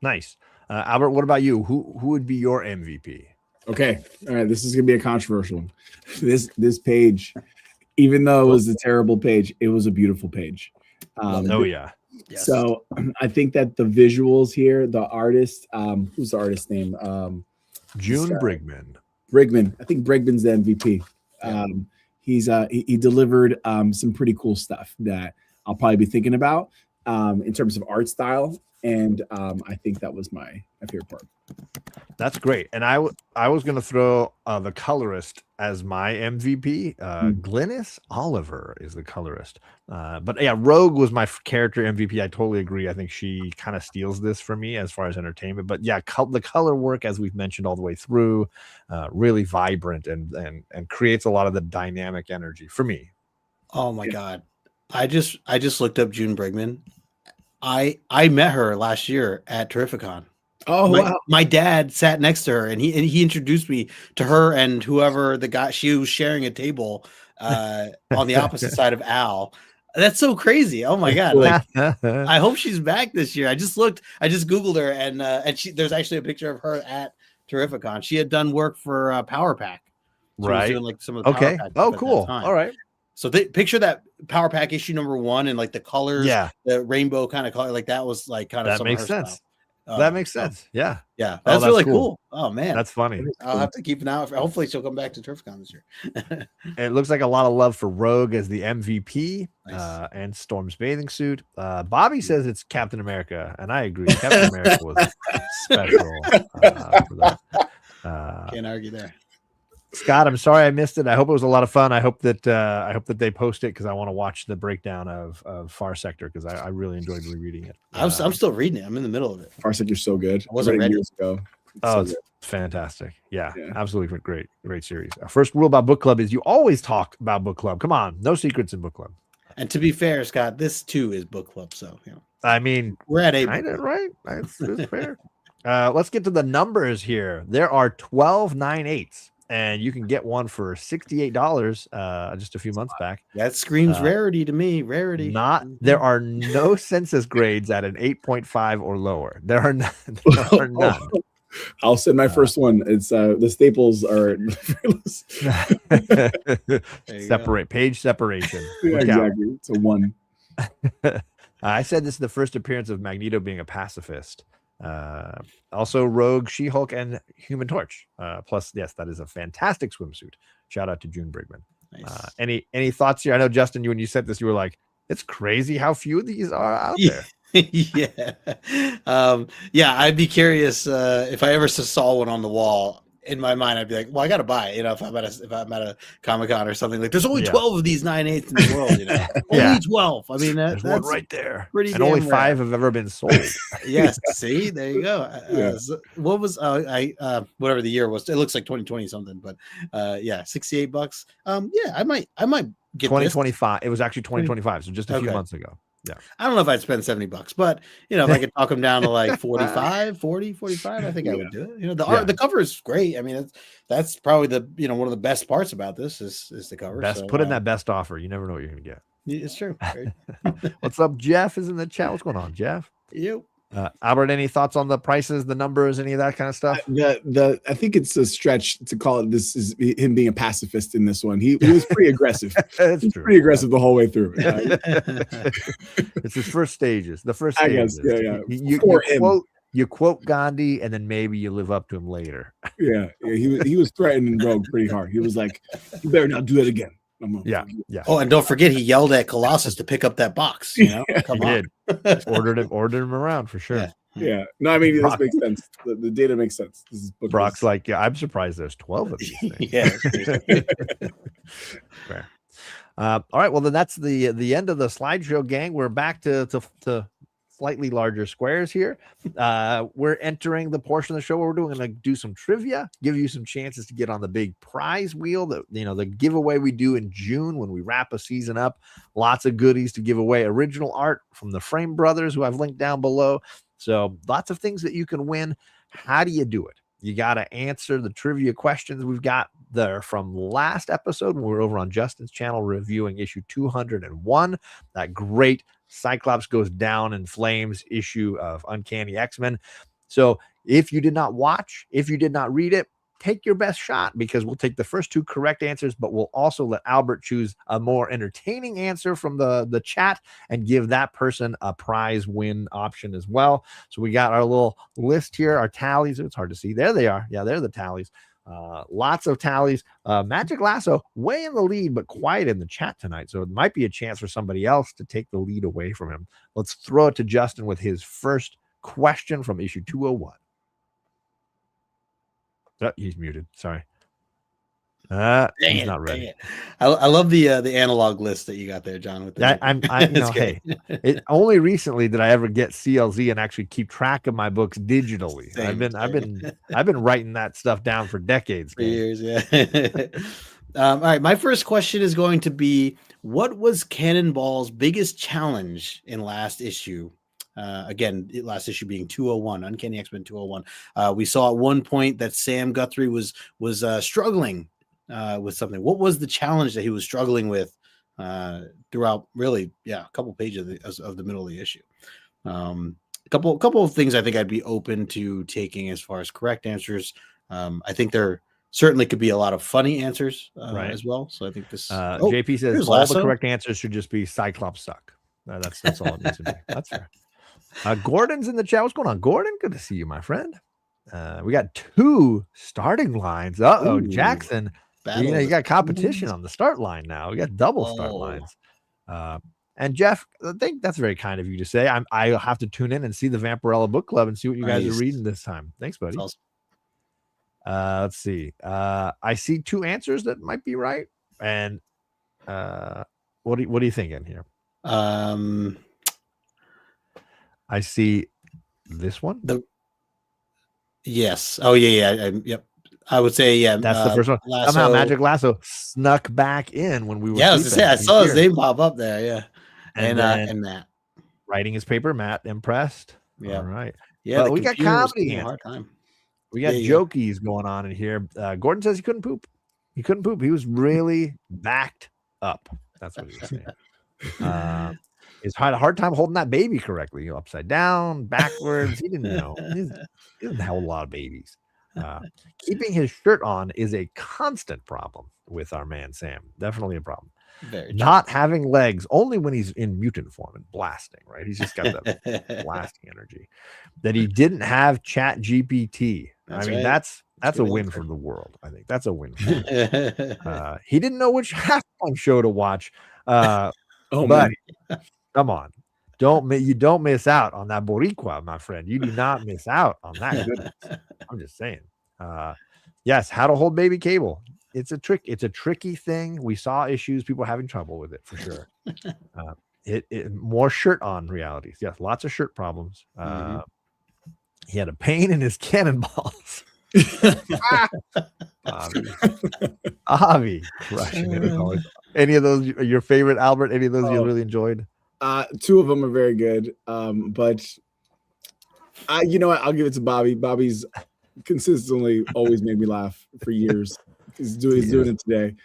S3: Nice. Albert, what about you? Who would be your MVP?
S5: Okay, all right. This is gonna be a controversial one. This page, even though it was a terrible page, it was a beautiful page.
S3: Yeah.
S4: Yes.
S5: So I think that the visuals here, the artist, who's the artist name?
S3: June Brigman.
S5: Brigman. I think Brigman's the MVP. He delivered some pretty cool stuff that I'll probably be thinking about in terms of art style, and I think that was my favorite part.
S3: That's great. And I was going to throw the colorist as my MVP. Glynis Oliver is the colorist. But yeah, Rogue was my character MVP. I totally agree. I think she kind of steals this for me as far as entertainment. But yeah, the color work, as we've mentioned all the way through, really vibrant and creates a lot of the dynamic energy for me.
S4: Oh my God. I just looked up June Brigman. I met her last year at Terrificon.
S5: Oh, wow.
S4: My dad sat next to her, and he introduced me to her and whoever the guy. She was sharing a table on the opposite side of Al. That's so crazy. Oh my God. Like, I hope she's back this year. I just Googled her, and there's actually a picture of her at Terrificon. She had done work for Power Pack. She was doing like some of the Power Pack
S3: Oh, cool. All right.
S4: So picture that Power Pack issue #1 and like the colors, the rainbow kind of color, like that was like kind of
S3: that makes sense. That makes sense. Yeah.
S4: That's really cool. Oh man,
S3: that's funny.
S4: I'll have to keep an eye out. Hopefully she'll come back to Terrificon this year.
S3: It looks like a lot of love for Rogue as the MVP. Nice. And Storm's bathing suit. Bobby says it's Captain America, and I agree. Captain America was special. For that.
S4: Can't argue there.
S3: Scott, I'm sorry I missed it. I hope it was a lot of fun. I hope that they post it because I want to watch the breakdown of Far Sector because I really enjoyed rereading it.
S4: I'm still reading it. I'm in the middle of it.
S5: Far Sector's so good.
S4: I wasn't ready
S5: years ago.
S3: It's fantastic. Yeah, absolutely great series. Our first rule about book club is you always talk about book club. Come on, no secrets in book club.
S4: And to be fair, Scott, this too is book club. So
S3: I mean,
S4: we're at a
S3: right. It's fair. Let's get to the numbers here. There are 12 9/8s. And you can get one for $68 just a few months back.
S4: That screams rarity to me. Rarity.
S3: There are no census grades at an 8.5 or lower. There are none.
S5: I'll send my first one. It's the staples are
S3: page separation.
S5: Yeah, exactly. It's a 1.
S3: I said this is the first appearance of Magneto being a pacifist. Also Rogue, She-Hulk, and Human Torch. Plus, yes, that is a fantastic swimsuit. Shout out to June Brigman. Nice. Any thoughts here? I know, Justin, when you said this, you were like, it's crazy how few of these are out there.
S4: I'd be curious if I ever saw one on the wall. In my mind, I'd be like, well, I got to buy it. If I'm at a Comic-Con or something, like there's only 12 of these 9/8 in the world, only 12, I mean, that's
S3: one right there.
S4: Pretty
S3: and only 5 have ever been sold.
S4: Yes. See, there you go. What was whatever the year was, it looks like 2020 something, but $68. I might get
S3: 2025. It was actually 2025. So just a few months ago. Yeah.
S4: I don't know if I'd spend $70, but if I could talk them down to like 45, I think I would do it. The cover is great. I mean, that's probably the one of the best parts about this is the cover.
S3: Put in that best offer. You never know what you're gonna get.
S4: It's true.
S3: What's up? Jeff is in the chat. What's going on, Jeff?
S4: You.
S3: Albert, any thoughts on the prices, the numbers, any of that kind of stuff?
S5: I think it's a stretch to call it this is him being a pacifist in this one. He was pretty aggressive.
S3: That's true.
S5: Pretty aggressive the whole way through.
S3: It's his first stages. The first stages.
S5: I guess,
S3: You quote Gandhi, and then maybe you live up to him later.
S5: He was threatening Rogue pretty hard. He was like, "You better not do it again."
S3: Yeah.
S4: Oh, and don't forget, he yelled at Colossus to pick up that box. Come on.
S3: Did. ordered him around for sure.
S5: Yeah. No, I mean, this makes sense. The data makes sense.
S3: Brock's like, I'm surprised there's 12 of these things. Fair. All right. Well, then that's the end of the slideshow, gang. We're back to slightly larger squares here. We're entering the portion of the show where we're going to do some trivia, give you some chances to get on the big prize wheel, the giveaway we do in June when we wrap a season up. Lots of goodies to give away. Original art from the Frame Brothers, who I've linked down below. So lots of things that you can win. How do you do it? You got to answer the trivia questions we've got there from last episode when we were over on Justin's channel reviewing issue 201. That great Cyclops goes down in flames issue of Uncanny X-Men. So if you did not watch, if you did not read it, take your best shot, because we'll take the first 2 correct answers, but we'll also let Albert choose a more entertaining answer from the chat and give that person a prize win option as well. So we got our little list here, our tallies. It's hard to see. There they are. Yeah, they're the tallies. Lots of tallies. Magic Lasso way in the lead, but quiet in the chat tonight. So it might be a chance for somebody else to take the lead away from him. Let's throw it to Justin with his first question from issue 201. Oh, he's muted. Sorry. He's not ready.
S4: I love the analog list that you got there, John. With
S3: that, hey, only recently did I ever get CLZ and actually keep track of my books digitally. I've been writing that stuff down for decades.
S4: For years, yeah. All right, my first question is going to be: what was Cannonball's biggest challenge in last issue? Again, last issue being 201, Uncanny X-Men 201. We saw at one point that Sam Guthrie was struggling with something. What was the challenge that he was struggling with throughout? Really, a couple pages of the middle of the issue. A couple of things I think I'd be open to taking as far as correct answers. I think there certainly could be a lot of funny answers as well. So I think this.
S3: JP says all the correct answers should just be Cyclops suck. That's all it needs to be. That's fair. Gordon's in the chat. What's going on, Gordon? Good to see you, my friend. We got 2 starting lines. Jackson. You got competition on the start line now. We got double start lines. And Jeff, I think that's very kind of you to say. I'll have to tune in and see the Vampirella Book Club and see what you guys are reading this time. Thanks, buddy. Awesome. Let's see. I see 2 answers that might be right. And what are you thinking here? I see this one.
S4: Yes. Oh yeah. Yep. I would say
S3: that's the first one. Lasso. Somehow Magic Lasso snuck back in when we were.
S4: Yeah, I saw his name pop up there. Yeah, and Matt
S3: writing his paper. Matt impressed.
S4: Yeah.
S3: All right.
S4: Yeah.
S3: But we got comedy.
S4: A hard time.
S3: We got jokies going on in here. Gordon says he couldn't poop. He couldn't poop. He was really backed up. That's what he was saying. He's had a hard time holding that baby correctly, upside down, backwards. He didn't know. He doesn't have a lot of babies. Keeping his shirt on is a constant problem with our man Sam. Definitely a problem. Not having legs only when he's in mutant form and blasting, right? He's just got that blasting energy. That he didn't have Chat GPT. That's a win for the world. I think that's a win. He didn't know which halftime show to watch. Come on. You don't miss out on that Boricua, my friend. You do not miss out on that goodness. I'm just saying. Yes, how to hold baby cable. It's a tricky thing. We saw issues, people having trouble with it for sure. More shirt on realities. Yes, lots of shirt problems. He had a pain in his cannonballs. Avi crushing it. Any of those your favorite, Albert? Any of those you really enjoyed?
S5: 2 of them are very good. But you know what? I'll give it to Bobby. Bobby's consistently always made me laugh for years. He's doing it today.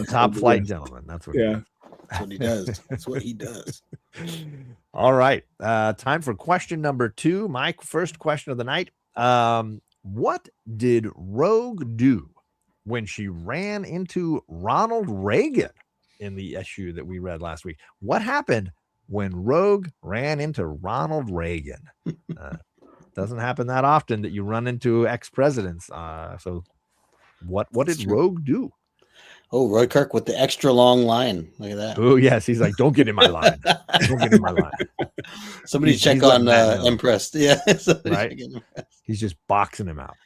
S3: Top flight gentleman. That's what.
S4: That's what he does. That's what he does.
S3: All right. Time for question number 2. My first question of the night. What did Rogue do when she ran into Ronald Reagan in the issue that we read last week? What happened when Rogue ran into Ronald Reagan? Doesn't happen that often that you run into ex-presidents. So what did Rogue do?
S4: Oh, Roy Kirk with the extra long line. Look at that.
S3: Oh, yes. He's like, don't get in my line. Don't get in my line.
S4: Somebody check on Impressed. Yeah.
S3: Right. He's just boxing him out.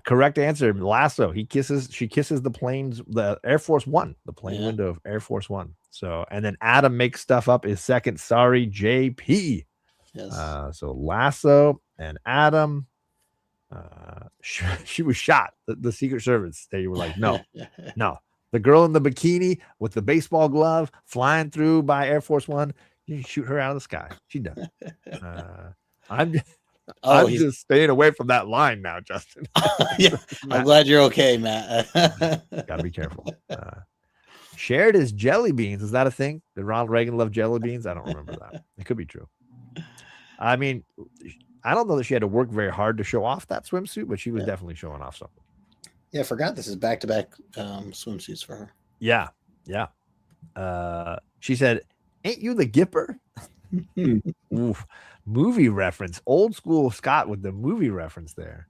S3: Correct answer. Lasso. She kisses the planes, the Air Force One, the plane window of Air Force One. So, and then Adam makes stuff up is second. Sorry, JP. Yes. So Lasso and Adam. She was shot. The Secret Service. They were like, no. The girl in the bikini with the baseball glove flying through by Air Force One. You shoot her out of the sky. She done. I'm just staying away from that line now, Justin.
S4: I'm glad you're okay, Matt.
S3: Gotta be careful. Shared as jelly beans. Is that a thing? Did Ronald Reagan love jelly beans? I don't remember that. It could be true. I mean, I don't know that she had to work very hard to show off that swimsuit, but she was definitely showing off something.
S4: Yeah, I forgot this is back-to-back swimsuits for her.
S3: Yeah. She said, "Ain't you the Gipper?" Oof. Movie reference. Old school Scott with the movie reference there.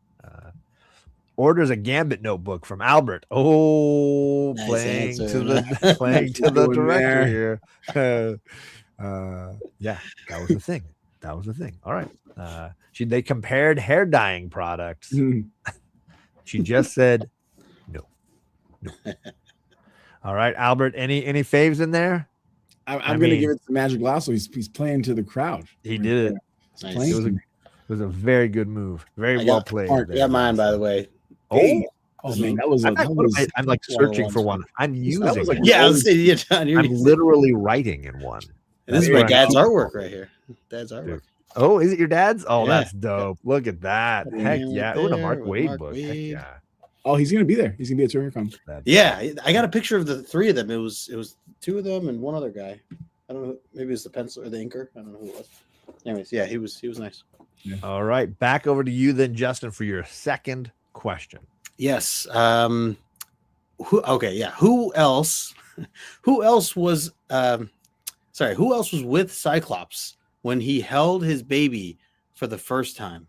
S3: Orders a Gambit notebook from Albert. Oh, nice playing to the director here. Yeah, that was the thing. All right. They compared hair dyeing products. She just said no. All right, Albert. Any faves in there?
S5: I'm going to give it to Magic Lasso. He's playing to the crowd.
S3: He did it. Nice. It was a very good move. Very well played.
S4: I got mine, by the way.
S3: Oh man, that was. I'm like searching for one. I'm using.
S4: Like, yeah,
S3: I'm literally writing in one.
S4: This is my dad's artwork right here. Dad's artwork. Dude.
S3: Oh, is it your dad's? Oh, that's dope. Look at that. Heck yeah. Oh, the Mark Waid book. Heck yeah.
S5: Oh, he's gonna be there. He's gonna be at TourCon.
S4: Yeah, I got a picture of the three of them. It was two of them and one other guy. I don't know. Maybe it's the pencil or the inker. I don't know who it was. Anyways, yeah, he was nice.
S3: Yeah. All right, back over to you then, Justin, for your second question.
S4: Yes. Who else was with Cyclops when he held his baby for the first time?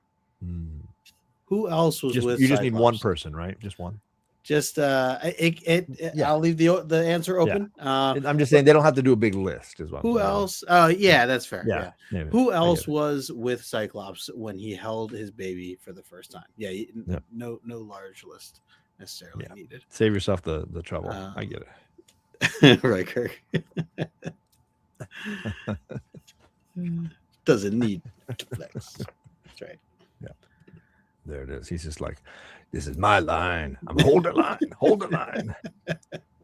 S4: Who else was with
S3: you?
S4: Cyclops?
S3: Just need one person, right? Just one.
S4: Just I'll leave the answer open.
S3: Yeah. I'm just saying they don't have to do a big list as well.
S4: Who else? Yeah, that's fair.
S3: Yeah.
S4: Who else was with Cyclops when he held his baby for the first time? Yeah, no large list necessarily needed.
S3: Save yourself the trouble. I get it.
S4: Right, Kirk. Doesn't need to flex. That's right.
S3: Yeah. There it is. He's just like, this is my line. I'm holding the line.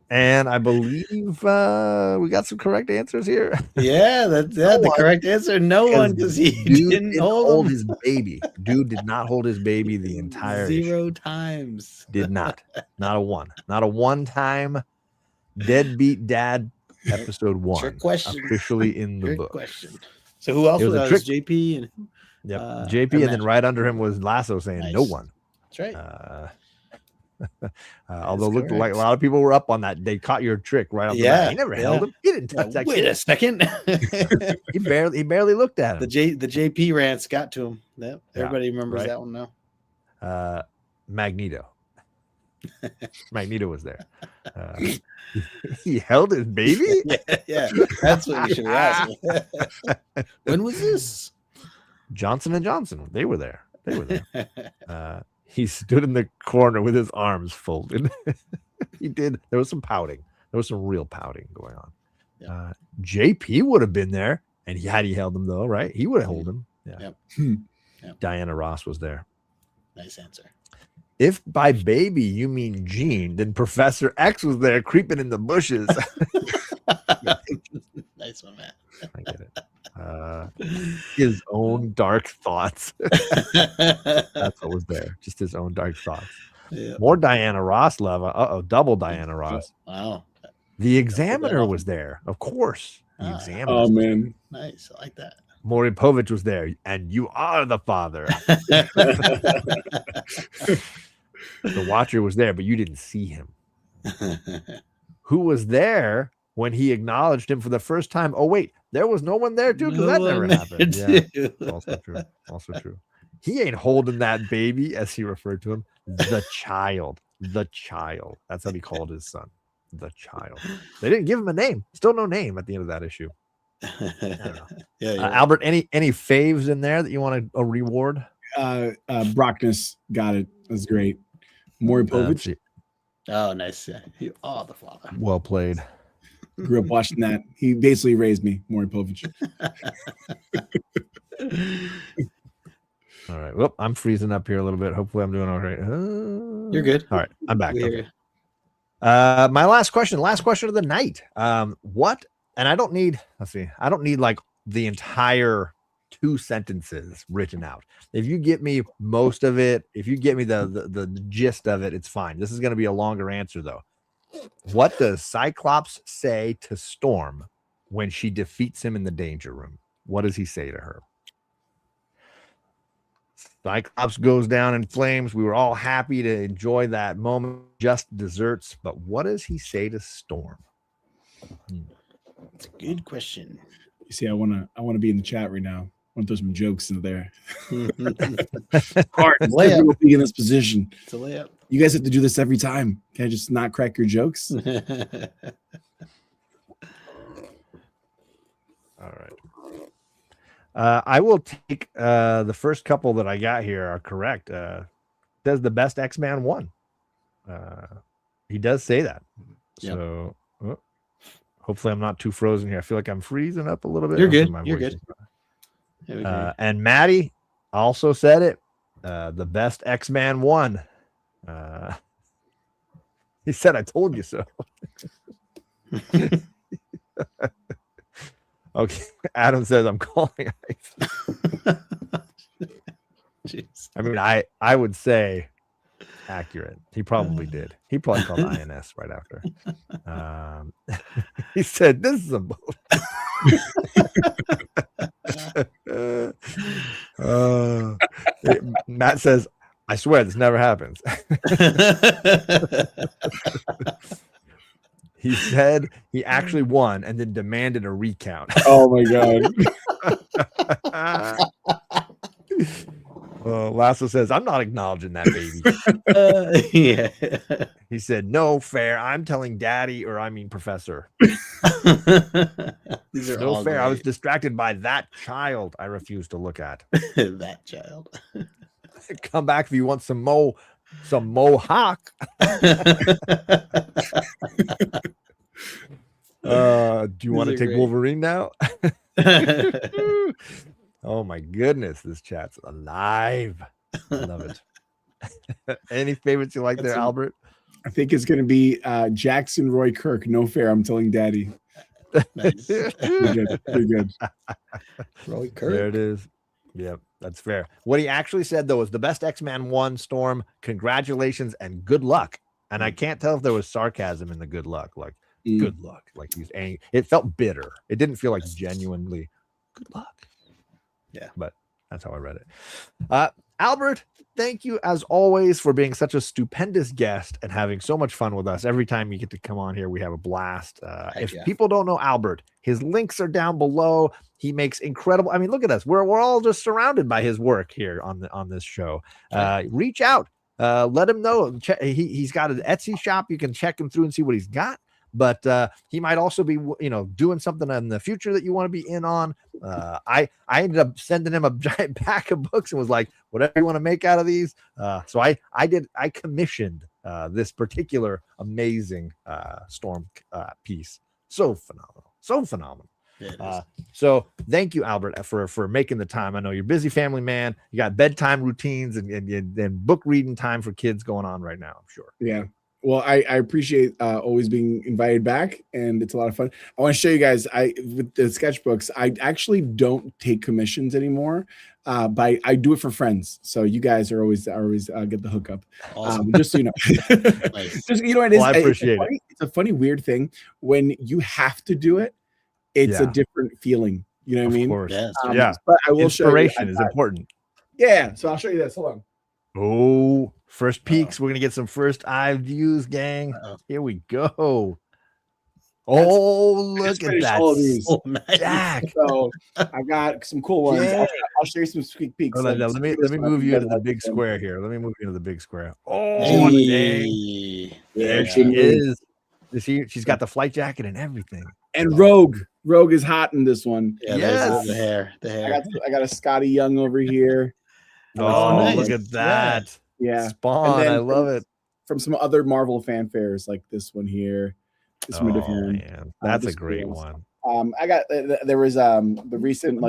S3: And I believe we got some correct answers here.
S4: Yeah, the correct answer. No one, because he didn't hold
S3: his baby. Dude did not hold his baby the entire
S4: 0 times.
S3: Did not. Not a one. Not a one-time deadbeat dad episode 1.
S4: Trick question.
S3: Officially in the book.
S4: Question. So who else was that? Was JP and
S3: JP, and then right under him was Lasso saying no one.
S4: That's right.
S3: Although looked like a lot of people were up on that. They caught your trick right off the bat. He never held him. He didn't touch that.
S4: Wait a second.
S3: he barely looked at him.
S4: The JP rants got to him. Yep. Everybody remembers that one now.
S3: Magneto. Magneto was there. He held his baby.
S4: Yeah. That's what you should ask me. When was this?
S3: Johnson and Johnson. They were there. He stood in the corner with his arms folded. He did. There was some pouting. There was some real pouting going on. Yeah. JP would have been there, and he held him though, right? He would have held him. Yeah.
S4: Yep.
S3: Diana Ross was there.
S4: Nice answer.
S3: If by baby you mean Jean, then Professor X was there creeping in the bushes.
S4: Nice one, man.
S3: I get it. His own dark thoughts. That's what was there. Just his own dark thoughts. Yeah. More Diana Ross love. Double Diana Ross.
S4: Wow.
S3: The Examiner was there, of course. The Examiner.
S5: Oh man,
S4: nice. I like that.
S3: Maury Povich was there, and you are the father. The Watcher was there, but you didn't see him. Who was there when he acknowledged him for the first time? Oh, wait, there was no one there, too, because that never happened. Yeah, also true. He ain't holding that baby, as he referred to him. The child. That's how he called his son. The child. They didn't give him a name. Still no name at the end of that issue. Albert, any faves in there that you want a reward?
S5: Brockness got it. That's great. Maury Povich.
S4: Oh, nice. Yeah. The father.
S3: Well played.
S5: Grew up watching that. He basically raised me, Maury Povich.
S3: All right. Well, I'm freezing up here a little bit. Hopefully I'm doing all right.
S4: You're good.
S3: All right. I'm back. Okay. My last question of the night. What? And I don't need like the entire 2 sentences written out. If you get me most of it, if you get me the gist of it, it's fine. This is going to be a longer answer though. What does Cyclops say to Storm when she defeats him in the danger room? What does he say to her? Cyclops goes down in flames. We were all happy to enjoy that moment. Just desserts. But what does he say to Storm?
S4: That's a good question.
S5: You see, I wanna be in the chat right now. I want to throw some jokes in there. Hard to be in this position.
S4: It's a layup.
S5: You guys have to do this every time. Can I just not crack your jokes?
S3: All right. I will take the first couple that I got here are correct. Says the best X-Man won. He does say that.
S4: Yep.
S3: So hopefully I'm not too frozen here. I feel like I'm freezing up a little bit.
S4: You're good. You're good.
S3: And Maddie also said it. The best X-Man won. He said, "I told you so." Okay. Adam says, "I'm calling ice." I mean, I would say accurate. He probably did. He probably called INS right after. He said, "This is a boat." Matt says, "I swear this never happens." He said he actually won and then demanded a recount.
S5: Oh my god.
S3: Lasso says, "I'm not acknowledging that, baby."
S4: Yeah.
S3: He said, "No fair. I'm telling Daddy, or I mean Professor."
S4: These are
S3: No
S4: all
S3: fair. I was
S4: great.
S3: distracted by that child I refuse to look at.
S4: That child.
S3: Come back if you want some mohawk. Do you want to take
S4: great.
S3: Wolverine now? Oh my goodness, this chat's alive. I love it. Any favorites you like there, Albert?
S5: I think it's gonna be Jackson Roy Kirk. No fair. I'm telling Daddy.
S4: Nice.
S5: Pretty good.
S4: Roy Kirk.
S3: There it is. Yep, that's fair. What he actually said though was the best X-Man won. Storm, congratulations and good luck. And I can't tell if there was sarcasm in the good luck, like good luck, like he's angry. It felt bitter. It didn't feel like genuinely good luck.
S4: Yeah,
S3: but that's how I read it. Albert, thank you as always for being such a stupendous guest and having so much fun with us. Every time you get to come on here, we have a blast. If people don't know Albert, his links are down below. He makes incredible. I mean, look at us. We're all just surrounded by his work here on this show. Reach out. Let him know. He's got an Etsy shop. You can check him through and see what he's got. But he might also be, doing something in the future that you want to be in on. I ended up sending him a giant pack of books and was like, whatever you want to make out of these. So I commissioned this particular amazing Storm piece. So phenomenal. So thank you, Albert, for making the time. I know you're a busy family man. You got bedtime routines and book reading time for kids going on right now, I'm sure.
S5: Yeah. Well, I appreciate always being invited back, and it's a lot of fun. I want to show you guys. With the sketchbooks, I actually don't take commissions anymore, but I do it for friends. So you guys are always get the hookup. Awesome. Just so you know,
S4: Nice.
S5: Just it is.
S3: Well, I appreciate
S5: it. It's a funny, weird thing when you have to do it. It's a different feeling. You know what I mean?
S3: Of course.
S4: Yes.
S3: Yeah.
S5: But I will
S3: Inspiration
S5: show you.
S3: is important.
S5: Yeah. So I'll show you this. Hold on.
S3: Oh, first peeks. We're gonna get some first eye views, gang. Here we go. Oh, look at that!
S5: All of these.
S4: Oh, nice.
S3: Jack.
S5: So I got some cool ones.
S3: Yeah.
S5: I'll show you some sneak peeks.
S3: Let me move you into the big square here. Let me move you into the big square. Oh, dang. There she is. She's got the flight jacket and everything.
S5: And Rogue is hot in this one.
S4: Yeah,
S3: yes.
S4: the hair.
S5: I got a Scotty Young over here.
S3: Oh,
S4: nice.
S3: Look at that.
S5: Yeah.
S3: Spawn. I love it.
S5: From some other Marvel fanfares like this one here. This from a different one.
S3: Man. That's a great one.
S5: I got there was the recent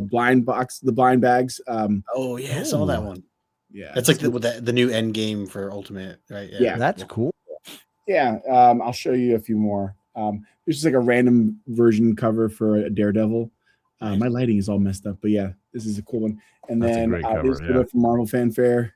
S5: blind box, the blind bags.
S4: Oh yeah, I saw that one.
S5: Yeah.
S4: That's like the new end game for Ultimate, right?
S5: Yeah.
S3: That's cool.
S5: Yeah. I'll show you a few more. There's just like a random version cover for a Daredevil. My lighting is all messed up, but yeah, this is a cool one. And
S3: That's
S5: then
S3: a great cover,
S5: this is from Marvel Fanfare.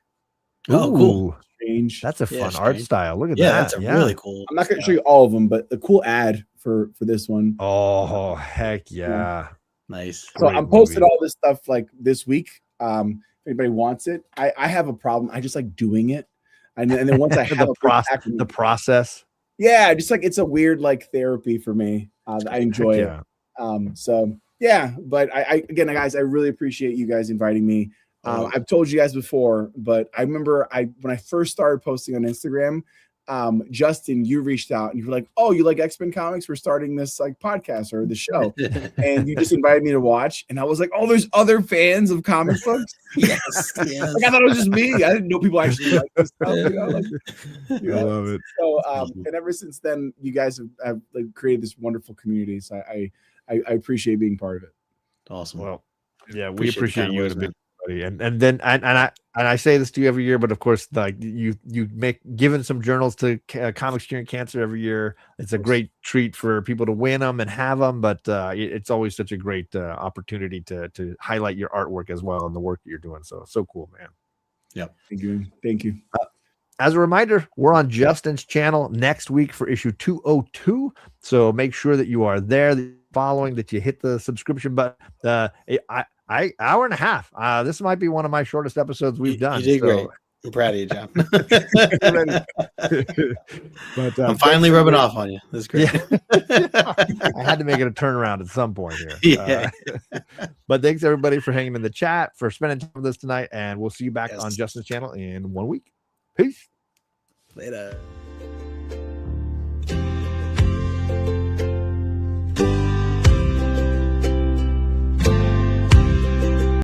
S4: Oh, cool.
S5: Strange.
S3: That's a fun
S4: Strange.
S3: art style. Look at
S4: Yeah,
S3: that.
S4: that's really cool.
S5: I'm not going to show you all of them, but a cool ad for this one.
S3: Oh, heck yeah.
S4: Nice.
S5: So
S3: Great
S5: I'm posting
S3: movie.
S5: all this stuff like this week. anybody wants it. I have a problem. I just like doing it, and then once I have
S3: the process.
S5: Yeah, just like it's a weird like therapy for me. I enjoy it. So yeah, but I again, guys, I really appreciate you guys inviting me. I've told you guys before, but I remember when I first started posting on Instagram, Justin, you reached out and you were like, "Oh, you like X-Men comics? We're starting this like podcast or the show," and you just invited me to watch. And I was like, "Oh, there's other fans of comic books."
S4: Yes.
S5: Like I thought it was just me. I didn't know people actually like this stuff.
S3: I love it.
S5: So, and ever since then, you guys have like created this wonderful community. So I appreciate being part of it.
S4: Awesome.
S3: Well, yeah, we appreciate you as a big buddy. And I say this to you every year, but of course, like you giving some journals to Comics Curing Cancer every year. It's a great treat for people to win them and have them, but it's always such a great opportunity to highlight your artwork as well and the work that you're doing. So cool, man.
S4: Yeah.
S5: Thank you.
S3: As a reminder, we're on Justin's channel next week for issue 202. So make sure that you are there, that you're following, that you hit the subscription button. Hour and a half. This might be one of my shortest episodes we've done.
S4: You did great. I'm proud of you, John.
S3: But
S4: I'm finally rubbing off on you. That's great.
S3: Yeah. I had to make it a turnaround at some point here.
S4: Yeah.
S3: But thanks everybody for hanging in the chat, for spending time with us tonight, and we'll see you back on Justin's channel in 1 week. Peace.
S4: Later.